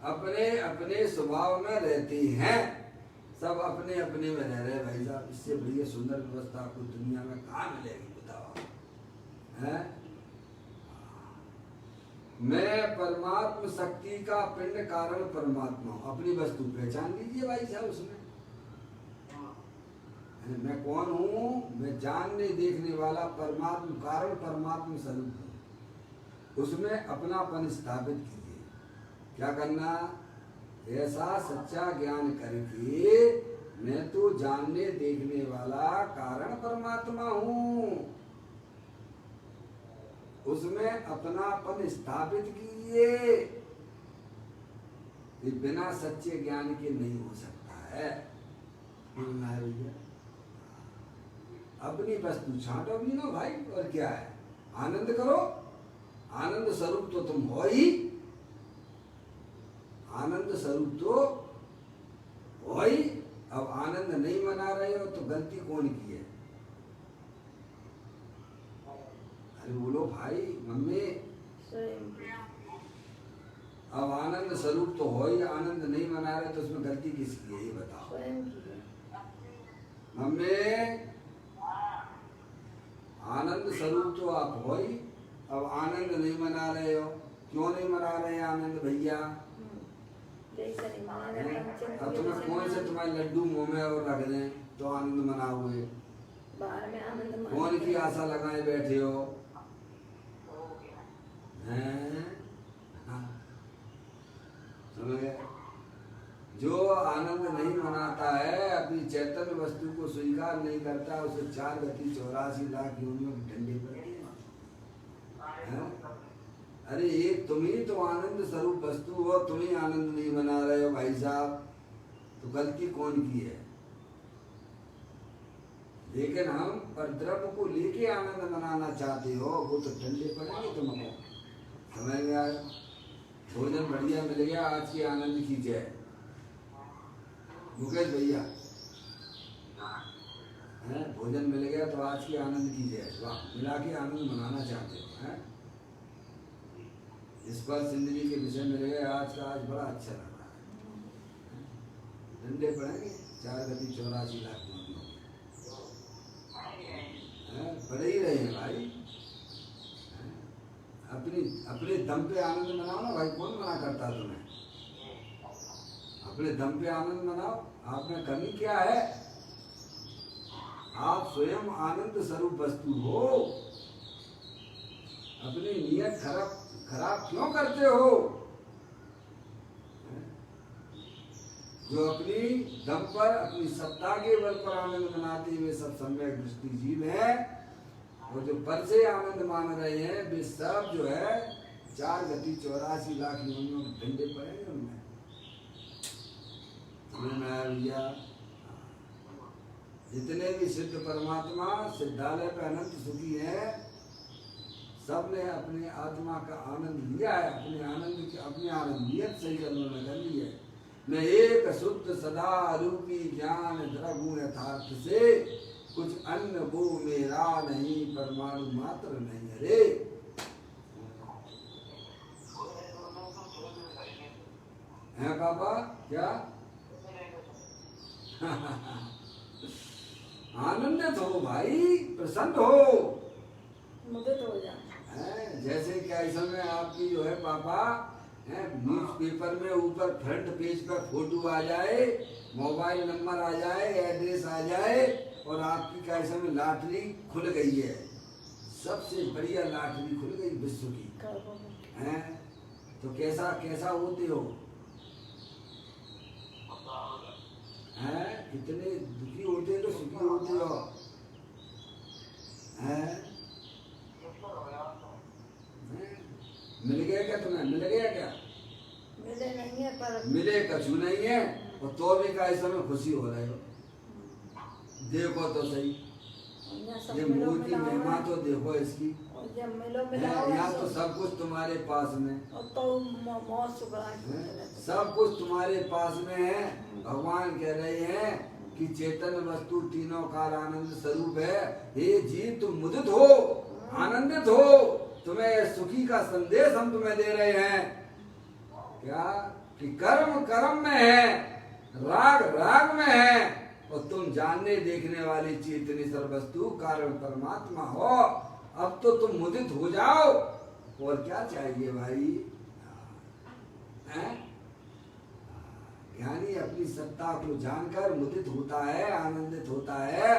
D: अपने अपने स्वभाव में रहती हैं। सब अपने अपने में रह रहे भाई साहब। इससे बढ़िया सुंदर व्यवस्था आपको दुनिया में कहाँ मिलेगी बताओ? है? मैं परमात्म शक्ति का पिंड कारण परमात्मा हूँ। अपनी वस्तु पहचान लीजिए भाई साहब। उसमें मैं कौन हूँ? मैं जानने देखने वाला परमात्म कारण परमात्म स्वरूप हूँ। उसमें अपनापन स्थापित कीजिए। क्या करना? ऐसा सच्चा ज्ञान करके मैं तो जानने देखने वाला कारण परमात्मा हूँ, उसमें अपनापन स्थापित कीजिए। ये बिना सच्चे ज्ञान के नहीं हो सकता है। भैया अपनी वस्तु छांटो भी नो भाई, और क्या है, आनंद करो। आनंद स्वरूप तो तुम हो ही, आनंद स्वरूप तो हो ही। अब आनंद नहीं मना रहे हो तो गलती कौन की है? अरे बोलो भाई, मम्मी। अब आनंद स्वरूप तो हो ही, आनंद नहीं मना रहे तो उसमें गलती किसकी है ये बताओ मम्मी। आनंद स्वरूप तो आप हो ही, अब आनंद नहीं मना रहे हो, क्यों नहीं मना रहे आनंद भैया? अब तुम्हें कौन से तुम्हारे लड्डू मुंह में और रख दें तो आनंद मनाओगे? कौन की आशा लगाए बैठे हो? समझ गए? जो आनंद नहीं मनाता है, अपनी चैतन्य वस्तु को स्वीकार नहीं करता, उसे 4 गति 84 लाख योनियों की ठंडी पड़ती है। अरे एक तुम ही तो आनंद स्वरूप वस्तु हो, तुम ही आनंद नहीं मना रहे हो भाई साहब, तो गलती कौन की है? लेकिन हम परद्रव्य को लेके आनंद मनाना चाहते हो, वो तो ठंडे पड़ेंगे तुमको। समझ में आया? भोजन बढ़िया मिल गया, आज की आनंद की जय। मुकेश भैया भोजन मिल गया तो आज की आनंद की जय। वाह, मिला के आनंद मनाना चाहते हो हैं? इस पर जिंदगी के विषय मिल गए आज का, आज बड़ा अच्छा लग रहा है। डंडे पड़ेंगे 4 गति 84 लाख पड़े ही रहे हैं भाई। अपने दम पे आनंद मनाओ ना भाई, कौन मना करता तुम्हें? अपने दम पे आनंद मनाओ। आप में कमी क्या है? आप स्वयं आनंद स्वरूप वस्तु हो, अपनी नियत खराब क्यों करते हो? जो अपनी दम पर, अपनी सत्ता के बल पर आनंद मनाते हुए सब सम्यक दृष्टि जीव है, और जो पर से आनंद मान रहे हैं वे सब जो है 4 गति 84 लाख योनियों में डंडे पड़ेंगे उनमें। भैया जितने भी सिद्ध परमात्मा सिद्धालय पे अनंत सुखी है, सब ने अपने आत्मा का आनंद लिया है, अपने आनंदियत से ही उन्होंने कर ली है। मैं एक शुद्ध सदा रूपी ज्ञान द्रव्य यथार्थ से कुछ अन्य वो मेरा नहीं, परमाणु मात्र नहीं। अरे है पापा क्या? आनंदित हो भाई, प्रसन्न हो,
A: मुदित हो जा।
D: जैसे क्या इस समय आपकी जो है पापा न्यूज़पेपर में ऊपर फ्रंट पेज पर फोटो आ जाए, मोबाइल नंबर आ जाए, एड्रेस आ जाए, और आपकी क्या इस समय लॉटरी खुल गई है, सबसे बढ़िया लॉटरी खुल गई विश्व की हैं, तो कैसा कैसा होते हो हैं? कितने दुखी होते तो सुखी होते हो हैं? मिल गया क्या तुम्हें? मिल गया क्या?
A: मिले नहीं है, पर
D: मिले कछु नहीं है, और तो भी का इस समय खुशी हो रहे हो। देखो तो सही, ये मूर्ति महिमा तो देखो इसकी। यहाँ तो सब कुछ तुम्हारे पास में, सब कुछ तुम्हारे पास में है। भगवान कह रहे हैं कि चेतन वस्तु तीनों काल आनंद स्वरूप है। हे जीव, तुम मुदित हो, आनंदित हो, तुम्हें सुखी का संदेश हम तुम्हें दे रहे हैं। क्या कि कर्म कर्म में है, राग राग में है, और तुम जानने देखने वाली चेतनी सर्वस्तु कारण परमात्मा हो। अब तो तुम मुदित हो जाओ, और क्या चाहिए भाई? ज्ञानी अपनी सत्ता को जानकर मुदित होता है, आनंदित होता है।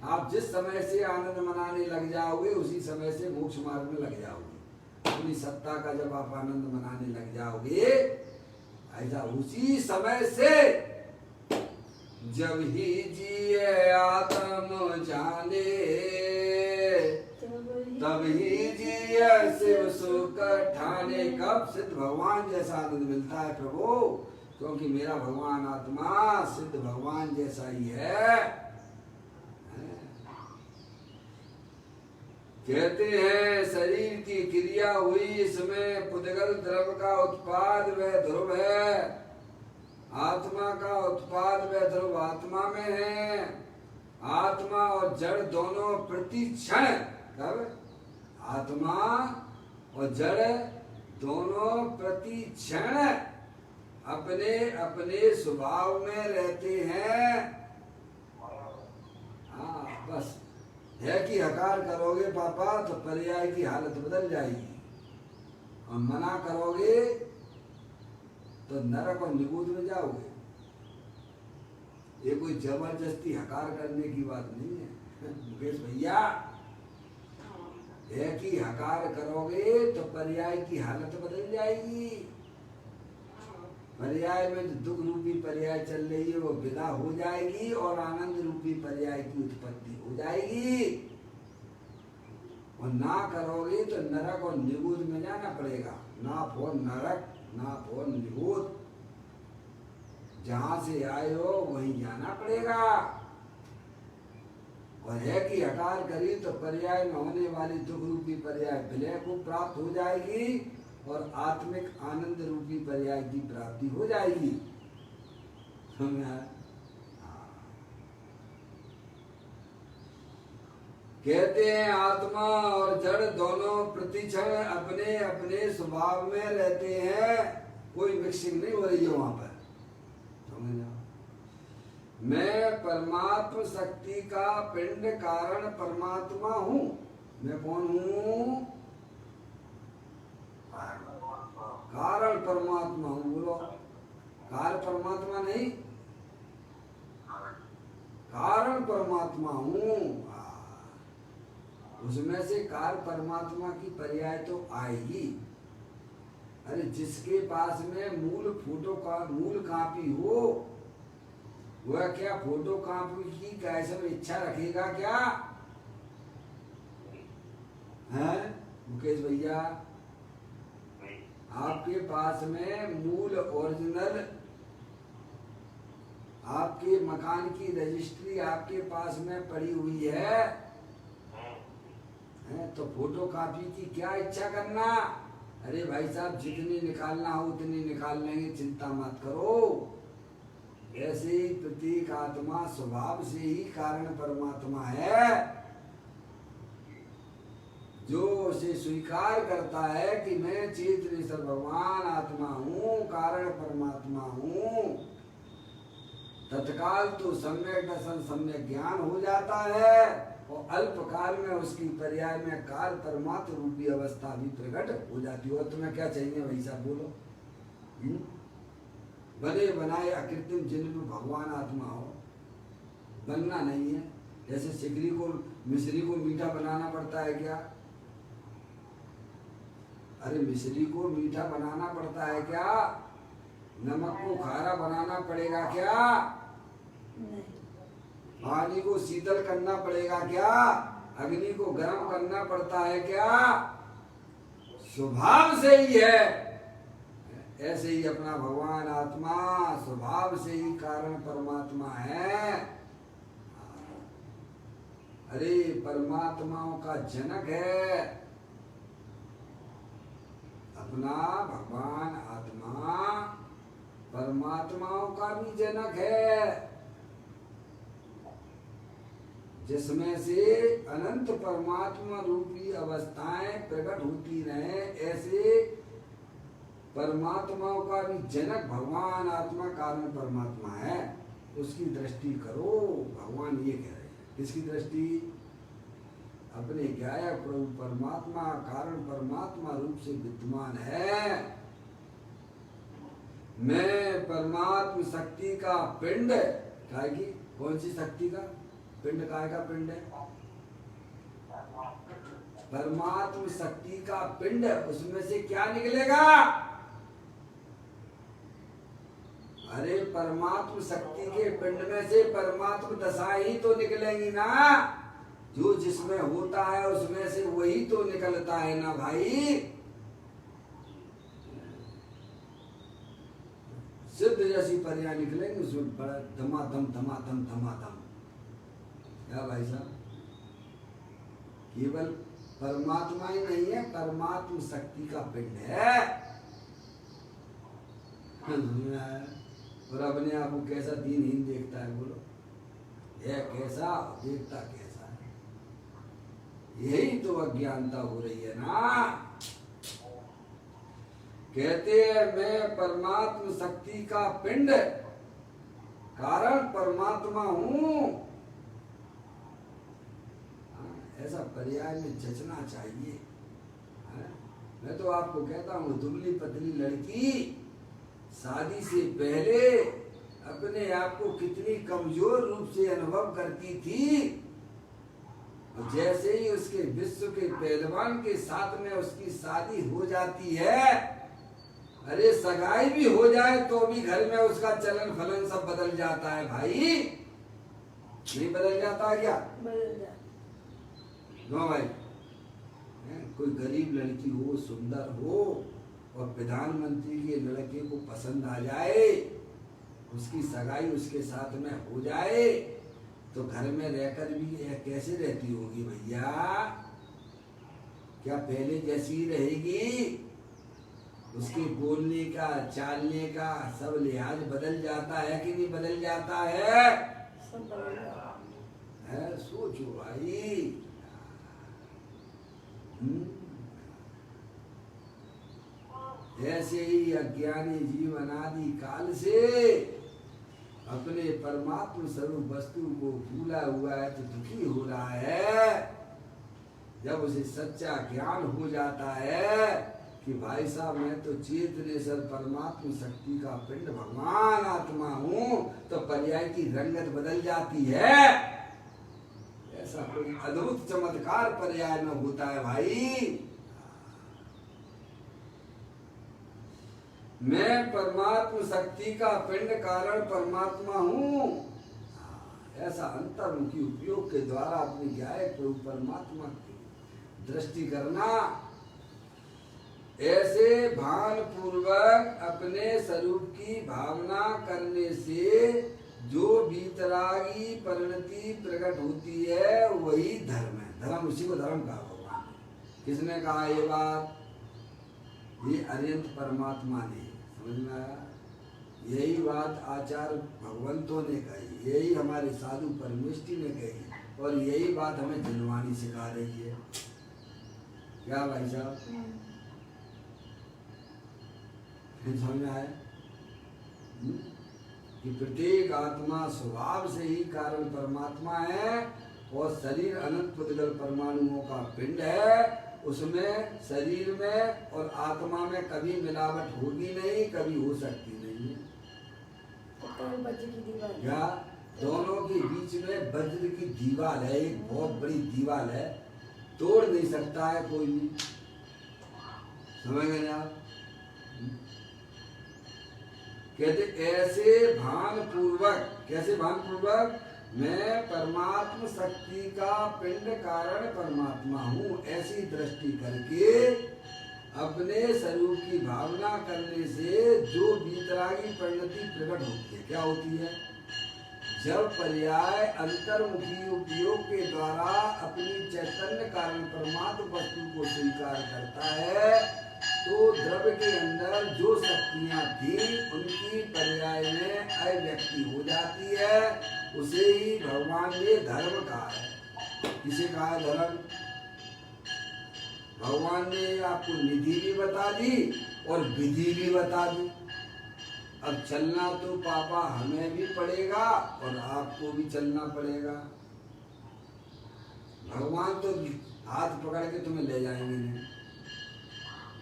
D: आप जिस समय से आनंद मनाने लग जाओगे उसी समय से मोक्ष मार्ग में लग जाओगे। अपनी सत्ता का जब आप आनंद मनाने लग जाओगे ऐसा उसी समय से जब ही जिए आत्म जाने तब ही जिए शिव सुख ठाने। कब सिद्ध भगवान जैसा आनंद मिलता है प्रभु, क्योंकि मेरा भगवान आत्मा सिद्ध भगवान जैसा ही है। कहते हैं शरीर की क्रिया हुई, इसमें पुद्गल द्रव्य का उत्पाद व ध्रुव है, आत्मा का उत्पाद व ध्रुव आत्मा में है। आत्मा और जड़ दोनों प्रति क्षण, कब आत्मा और जड़ दोनों प्रति क्षण अपने अपने स्वभाव में रहते हैं। हाँ बस है कि हकार करोगे पापा तो पर्याय की हालत बदल जाएगी, और मना करोगे तो नरक और निगूद में जाओगे। ये कोई जबरदस्ती हकार करने की बात नहीं है मुकेश भैया। है कि हकार करोगे तो पर्याय की हालत बदल जाएगी। पर्याय में जो दुख रूपी पर्याय चल रही है वो विदा हो जाएगी, और आनंद रूपी पर्याय की उत्पत्ति हो जाएगी। और ना करोगे तो नरक और निगूद में जाना पड़ेगा। ना फो नरक ना फो निगूद, जहां से आए हो वहीं जाना पड़ेगा। और है कि हकार करी तो पर्याय में होने वाली दुख रूपी पर्याय विलय को प्राप्त हो जाएगी, और आत्मिक आनंद रूपी पर्याय की प्राप्ति हो जाएगी। कहते हैं आत्मा और जड़ दोनों प्रतिक्षण अपने अपने स्वभाव में रहते हैं, कोई मिक्सिंग नहीं हो रही है वहां पर। मैं परमात्म शक्ति का पिंड कारण परमात्मा हूँ। मैं कौन हूँ? कारण परमात्मा हूँ। बोलो, कार्य परमात्मा नहीं, कारण परमात्मा हूँ। उसमें से कार्य परमात्मा की पर्याय तो आएगी। अरे जिसके पास में मूल कापी हो, वह क्या फोटो कॉपी की कैसे में इच्छा रखेगा क्या? है मुकेश भैया, आपके पास में मूल ओरिजिनल आपके मकान की रजिस्ट्री आपके पास में पड़ी हुई है, तो फोटो कॉपी की क्या इच्छा करना? अरे भाई साहब, जितनी निकालना हो उतनी निकाल लेंगे, चिंता मत करो। ऐसे ही प्रत्येक आत्मा स्वभाव से ही कारण परमात्मा है। जो उसे स्वीकार करता है कि मैं चेतनेश्वर भगवान आत्मा हूँ, कारण परमात्मा हूँ, तत्काल तो सम्यक दर्शन सम्यक ज्ञान हो जाता है, और अल्प काल में उसकी पर्याय में काल परमात्म रूपी अवस्था भी प्रकट हो जाती है। और तुम्हें क्या चाहिए भाई साहब, बोलो? बने बनाए अकृत्रिम जिन्म भगवान आत्मा हो, बनना नहीं है। जैसे सिकरी को मिश्री को मीठा बनाना पड़ता है क्या? अरे मिश्री को मीठा बनाना पड़ता है क्या? नमक को खारा बनाना पड़ेगा क्या?
A: नहीं।
D: पानी को शीतल करना पड़ेगा क्या? अग्नि को गर्म करना पड़ता है क्या? स्वभाव से ही है। ऐसे ही अपना भगवान आत्मा स्वभाव से ही कारण परमात्मा है। अरे परमात्माओं का जनक है अपना भगवान आत्मा, परमात्माओं का भी जनक है, जिसमें से अनंत परमात्मा रूपी अवस्थाएं प्रकट होती रहे। ऐसे परमात्माओं का भी जनक भगवान आत्मा कारण परमात्मा है। उसकी दृष्टि करो, भगवान ये कह रहे हैं। किसकी दृष्टि? अपने गायक प्रभु परमात्मा कारण परमात्मा रूप से विद्यमान है। मैं परमात्म शक्ति का पिंड, काय की? कौन सी शक्ति का पिंड? काय का पिंड है? परमात्म शक्ति का पिंड। उसमें से क्या निकलेगा? अरे परमात्म शक्ति के पिंड में से परमात्म दशाएं ही तो निकलेंगी ना, जो जिसमें होता है उसमें से वही तो निकलता है ना भाई। सिद्ध जैसी परियां निकलेंगी उसमें बड़ा धमाधम धमाधम धमाधम। क्या भाई साहब, केवल परमात्मा ही नहीं है, परमात्म शक्ति का पिंड है। और अपने आप को कैसा दीनहीन देखता है, बोलो यह कैसा देखता कैसा है, यही तो अज्ञानता हो रही है ना। कहते हैं मैं परमात्म शक्ति का पिंड कारण परमात्मा हूं, ऐसा पर्याय में जचना चाहिए। मैं तो आपको कहता हूं, दुबली पतली लड़की शादी से पहले अपने आप को कितनी कमजोर रूप से अनुभव करती थी, और जैसे ही उसके विश्व के पहलवान के साथ में उसकी शादी हो जाती है, अरे सगाई भी हो जाए तो भी घर में उसका चलन फलन सब बदल जाता है भाई। नहीं बदल जाता है क्या?
A: बदल जाता।
D: नो भाई, कोई गरीब लड़की हो, सुंदर हो और प्रधानमंत्री के लड़के को पसंद आ जाए, उसकी सगाई उसके साथ में हो जाए, तो घर में रहकर भी यह कैसे रहती होगी भैया? क्या पहले जैसी रहेगी? उसके बोलने का, चालने का सब लिहाज बदल जाता है कि नहीं बदल जाता है?
A: सब बदल जाता
D: है। सोचो भाई। ऐसे ही अज्ञानी जीव अनादि काल से अपने परमात्म स्वरूप वस्तु को भूला हुआ है तो दुखी हो रहा है। जब उसे सच्चा ज्ञान हो जाता है कि भाई साहब मैं तो चेतनेश्वर परमात्म शक्ति का पिंड भगवान आत्मा हूँ, तो पर्याय की रंगत बदल जाती है। ऐसा कोई अद्भुत चमत्कार पर्याय में होता है भाई। मैं परमात्म शक्ति का पिंड कारण परमात्मा हूँ, ऐसा अंतर्मुखी उपयोग के द्वारा अपने ज्ञाय प्रभु परमात्मा की दृष्टि करना। ऐसे भान पूर्वक अपने स्वरूप की भावना करने से जो बीतरागी परिणति प्रकट होती है वही धर्म है। धर्म, उसी को धर्म कहा भगवान ने। किसने कहा ये बात? ये अरिहंत परमात्मा ने। समझ में आया? यही बात आचार्य भगवंतों ने कही, यही हमारे साधु परमेष्टि ने कही, और यही बात हमें जनवाणी सिखा रही है। क्या भाई साहब, समझ में आया? कि प्रत्येक आत्मा स्वभाव से ही कारण परमात्मा है, और शरीर अनंत पुद्गल परमाणुओं का पिंड है। उसमें शरीर में और आत्मा में कभी मिलावट होगी नहीं, कभी हो सकती नहीं है।
A: वज्र की दीवार,
D: क्या दोनों के बीच में वज्र की दीवार है, एक बहुत बड़ी दीवार है, तोड़ नहीं सकता है कोई भी। समझ गए आप? कहते ऐसे भान पूर्वक, कैसे भान पूर्वक? मैं परमात्म शक्ति का पिंड कारण परमात्मा हूँ, ऐसी दृष्टि करके अपने स्वरूप की भावना करने से जो बीतरागी परिणति प्रकट होती है। क्या होती है? जब पर्याय अंतर्मुखी उपयोग के द्वारा अपनी चैतन्य कारण परमात्म वस्तु को स्वीकार करता है, तो द्रव्य के अंदर जो शक्तियां थी उनकी पर्याय में अव्यक्ति हो जाती है। उसे ही भगवान ने धर्म कहा है। किसे कहा है धर्म? भगवान ने आपको निधि भी बता दी और विधि भी बता दी। अब चलना तो पापा हमें भी पड़ेगा और आपको भी चलना पड़ेगा। भगवान तो हाथ पकड़ के तुम्हें ले जाएंगे नहीं,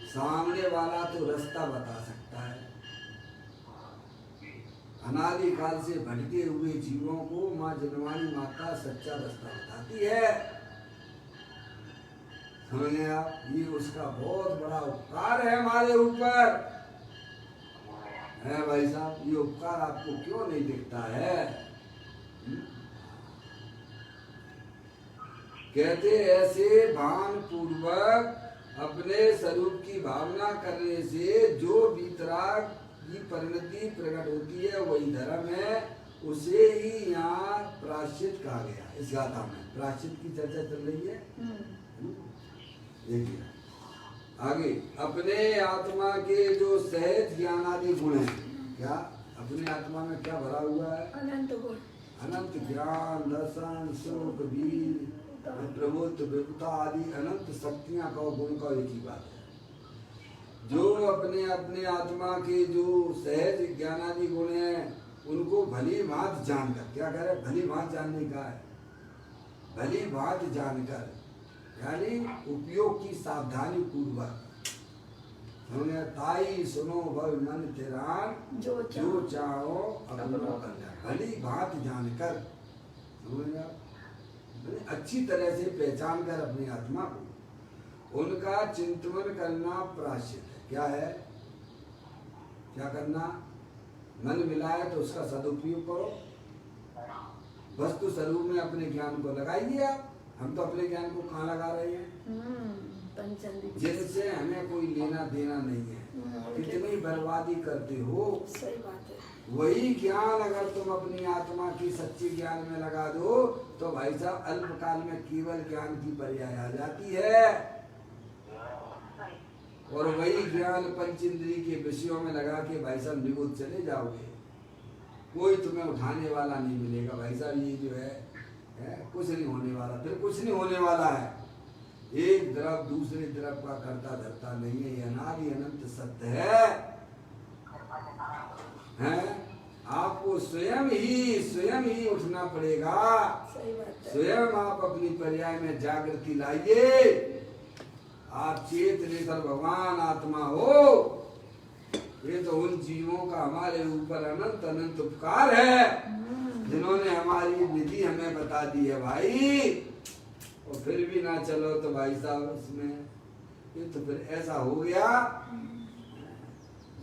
D: सामने वाला तो रास्ता बता सकता है। अनादि काल से भटके हुए जीवों को माँ जनवाणी माता सच्चा रास्ता बताती है। समझे आप? ये उसका बहुत बड़ा उपकार है हमारे ऊपर। है भाई साहब, ये उपकार आपको क्यों नहीं दिखता है? कहते ऐसे भान पूर्वक अपने स्वरूप की भावना करने से जो वीतराग की परिणति प्रकट होती है वही धर्म है, उसे ही यहाँ प्रायश्चित कहा गया। इस गाथा में प्रायश्चित की चर्चा चल रही है। देखिए आगे, अपने आत्मा के जो सहज ज्ञान आदि गुण है, क्या अपने आत्मा में क्या भरा हुआ है?
A: अनंत गुण,
D: अनंत ज्ञान, दर्शन, सुख, वीर, प्रभुत्व, विपुता आदि अनंत शक्तियां का गुण का एक ही बात है। जो अपने अपने आत्मा के जो सहज ज्ञान आदि गुण है उनको भली भांति जानकर, क्या कह रहे? भली भांति जानने का है। भली भांति जानकर यानी उपयोग की सावधानी पूर्वक, ताई सुनो भव मन तेरान जो चाहो अपनो कर जाए। भली भांति जानकर, अच्छी तरह से पहचान कर अपनी आत्मा को उनका चिंतन करना प्रायश्चित है। क्या है? क्या करना? मन मिलाए तो उसका सदुपयोग करो। वस्तु स्वरूप में अपने ज्ञान को लगाइए आप। हम तो अपने ज्ञान को कहाँ लगा रहे हैं? जिनसे हमें कोई लेना देना नहीं है। कितनी बर्बादी करते हो।
A: सही बात है।
D: वही ज्ञान अगर तुम अपनी आत्मा की सच्ची ज्ञान में लगा दो तो भाई साहब अल्पकाल में केवल ज्ञान की पर्याय आ जाती है। और वही ज्ञान पंच इंद्रिय के विषयों में लगा के भाई साहब निगुत चले जाओगे। कोई तुम्हें उठाने वाला नहीं मिलेगा भाई साहब। ये जो है कुछ नहीं होने वाला, फिर कुछ नहीं होने वाला है। एक द्रव दूसरे द्रव का करता धरता नहीं है। ये अनादि अनंत सत्य है। आपको स्वयं ही उठना पड़ेगा।
A: सही बात है।
D: स्वयं आप अपनी पर्याय में जागृति लाइए। आप चेतनेश्वर भगवान आत्मा हो। ये तो उन जीवों का हमारे ऊपर अनंत अनंत उपकार है जिन्होंने हमारी विधि हमें बता दी है भाई। और फिर भी ना चलो तो भाई साहब उसमें ये तो फिर ऐसा हो गया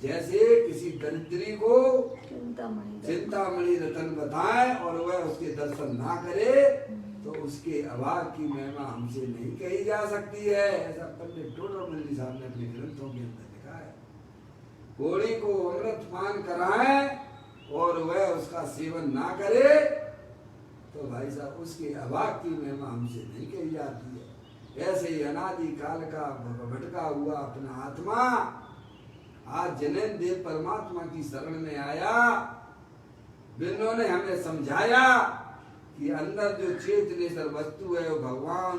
D: जैसे किसी दरिद्री को चिंतामणि रतन बताए और वह उसके दर्शन ना करे तो उसके अभाव की महिमा हमसे नहीं कही जा सकती है। ऐसा पंडित टोडरमल साहब ने अपने ग्रंथों के अंदर लिखा है। घोड़ी को अमृत पान कराए और वह उसका सेवन ना करे तो भाई साहब उसके अभाव की महिमा हमसे नहीं कही जाती है। ऐसे ही अनादि काल का भटका हुआ अपना आत्मा आज जैन देव परमात्मा की शरण में आया। जिन्होंने हमें समझाया कि अंदर जो चेतनेश्वर वस्तु है वो भगवान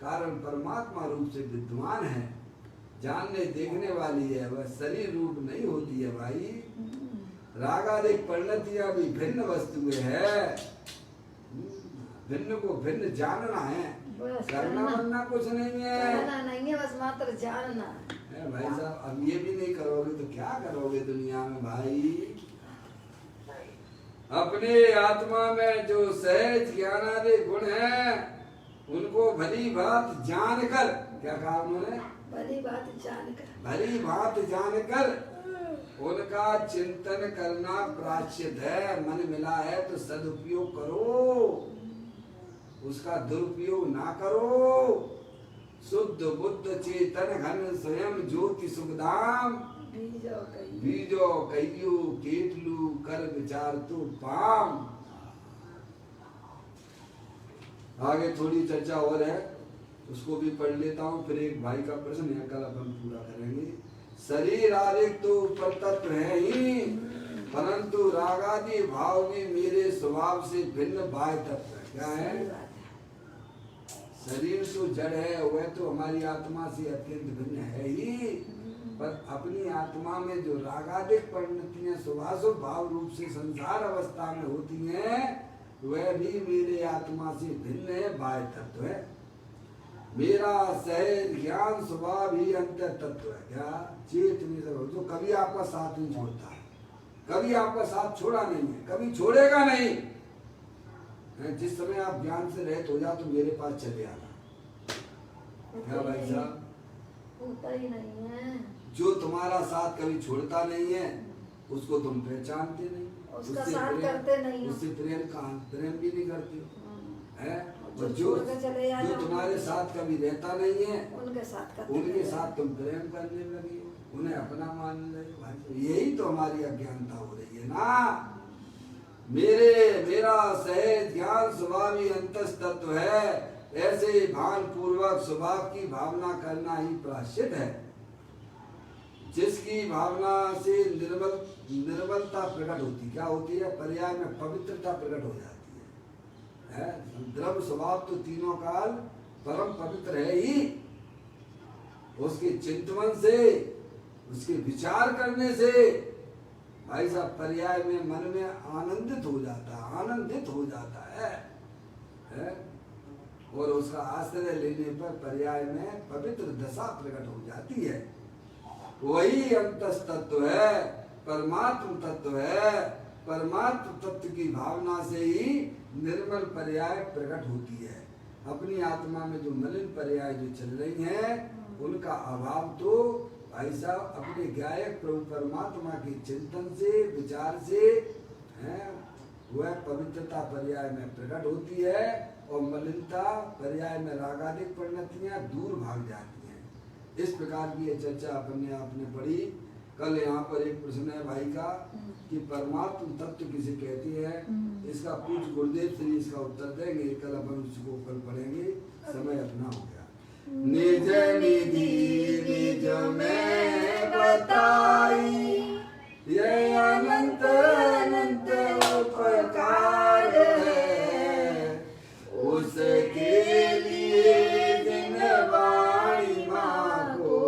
D: कारण परमात्मा रूप से विद्यमान है, जानने देखने वाली है, वह शरीर रूप नहीं होती है भाई। रागादिक परिणतियां भी भिन्न वस्तुएं है। भिन्न को भिन्न जानना है, करना बनना कुछ नहीं है।
A: करना नहीं है, बस मात्र जानना
D: है भाई साहब। अब ये भी नहीं करोगे तो क्या करोगे दुनिया में भाई। अपने आत्मा में जो सहज ज्ञान आदि गुण है उनको भली बात जानकर, क्या कहा उन्होंने?
A: भली बात जानकर
D: उनका चिंतन करना प्रायश्चित है। मन मिला है तो सदुपयोग करो, उसका दुरुपयोग ना करो। शुद्ध बुद्ध चेतन घन स्वयं ज्योति सुखधाम बीजो कहियो केटलू कर विचार तो पाम। आगे थोड़ी चर्चा और है, उसको भी पढ़ लेता हूँ। फिर एक भाई का प्रश्न है, कल अपन पूरा करेंगे। शरीर आदिक तो ऊपर तत्व है ही, परंतु रागादि भाव भी मेरे स्वभाव से भिन्न बाह्य तत्व है। क्या है? शरीर तो जड़ है, वह तो हमारी आत्मा से अत्यंत भिन्न है ही, पर अपनी आत्मा में जो रागादिक परिणतियां स्वभाव भाव रूप से संसार अवस्था में होती हैं वह भी मेरे आत्मा से भिन्न है, बाह्य तत्व है। मेरा सहज ज्ञान स्वभाव ही अंतर तत्व है। क्या? चेतनी जो कभी आपका साथ नहीं छोड़ता है, कभी आपका साथ छोड़ा नहीं है, कभी छोड़ेगा नहीं। जिस समय आप ज्ञान से रहित हो जाओ तो मेरे पास चले आना। क्या भाई साहब?
A: होता ही नहीं है।
D: जो तुम्हारा साथ कभी छोड़ता नहीं है, उसको तुम पहचानते नहीं,
A: उसका साथ करते नहीं हो।
D: उससे प्रेम भी नहीं करते हो, है?
A: जो
D: और
A: छोड़ के चले जाते
D: जो
A: हो,
D: तुम्हारे साथ कभी रहता नहीं है,
A: उनके साथ करते
D: उनके
A: रहते
D: साथ तुम प्रेम करने लगे हो, उन्हें अपना मान रहे हो। भाई यही तो हमारी अज्ञानता हो रही है ना। मेरा सहज ज्ञान स्वभावी अंतस तत्व है, ऐसे भान पूर्वक स्वभाव की भावना करना ही प्रायश्चित है। जिसकी भावना से निर्मलता प्रकट होती, क्या होती है? पर्याय में पवित्रता प्रकट हो जाती है? द्रव्य स्वभाव तो तीनों काल परम पवित्र है ही। उसके चिंतन से, उसके विचार करने से भाई साहब पर्याय में मन में आनंदित हो जाता है? और उसका आश्रय लेने पर पर्याय में पवित्र दशा प्रकट हो जाती है। वही अंतस तत्व है, परमात्म तत्व है। परमात्म तत्व की भावना से ही निर्मल पर्याय प्रकट होती है। अपनी आत्मा में जो मलिन पर्याय जो चल रही हैं, उनका अभाव तो भाई साहब अपने गायक प्रभु परमात्मा के चिंतन से, विचार से है, वह पवित्रता पर्याय में प्रकट होती है और मलिनता पर्याय में रागादिक परिणतियां दूर भाग जाती हैं। इस प्रकार की ये चर्चा अपने आपने पढ़ी। कल यहाँ पर एक प्रश्न है भाई का कि परमात्म तत्व किसे कहती है, इसका पूज्य गुरुदेव श्री इसका उत्तर देंगे। कल अपन उसको कल पढ़ेंगे, समय अपना हो गया। निज निधि निज में बताई, ये अनंत अनंत उपकार है, उसके लिए दिन वाणी मांगो,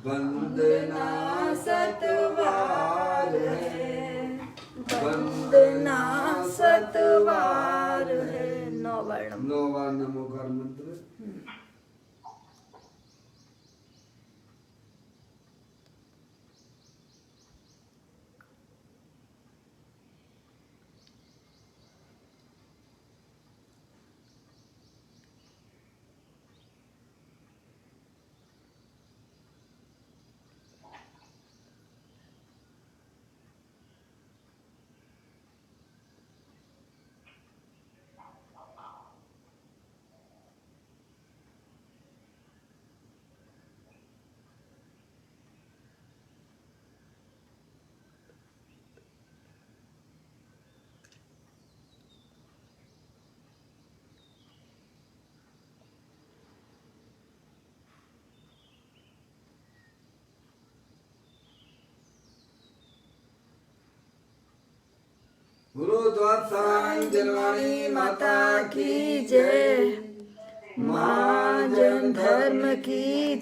D: वंदना सतवार है,
A: वंदना सतवार है। 9
D: बार नमोकार मंत्र। बोलो द्वादशांजलवाणी
A: माता की जय, माँ जन धर्म की जय।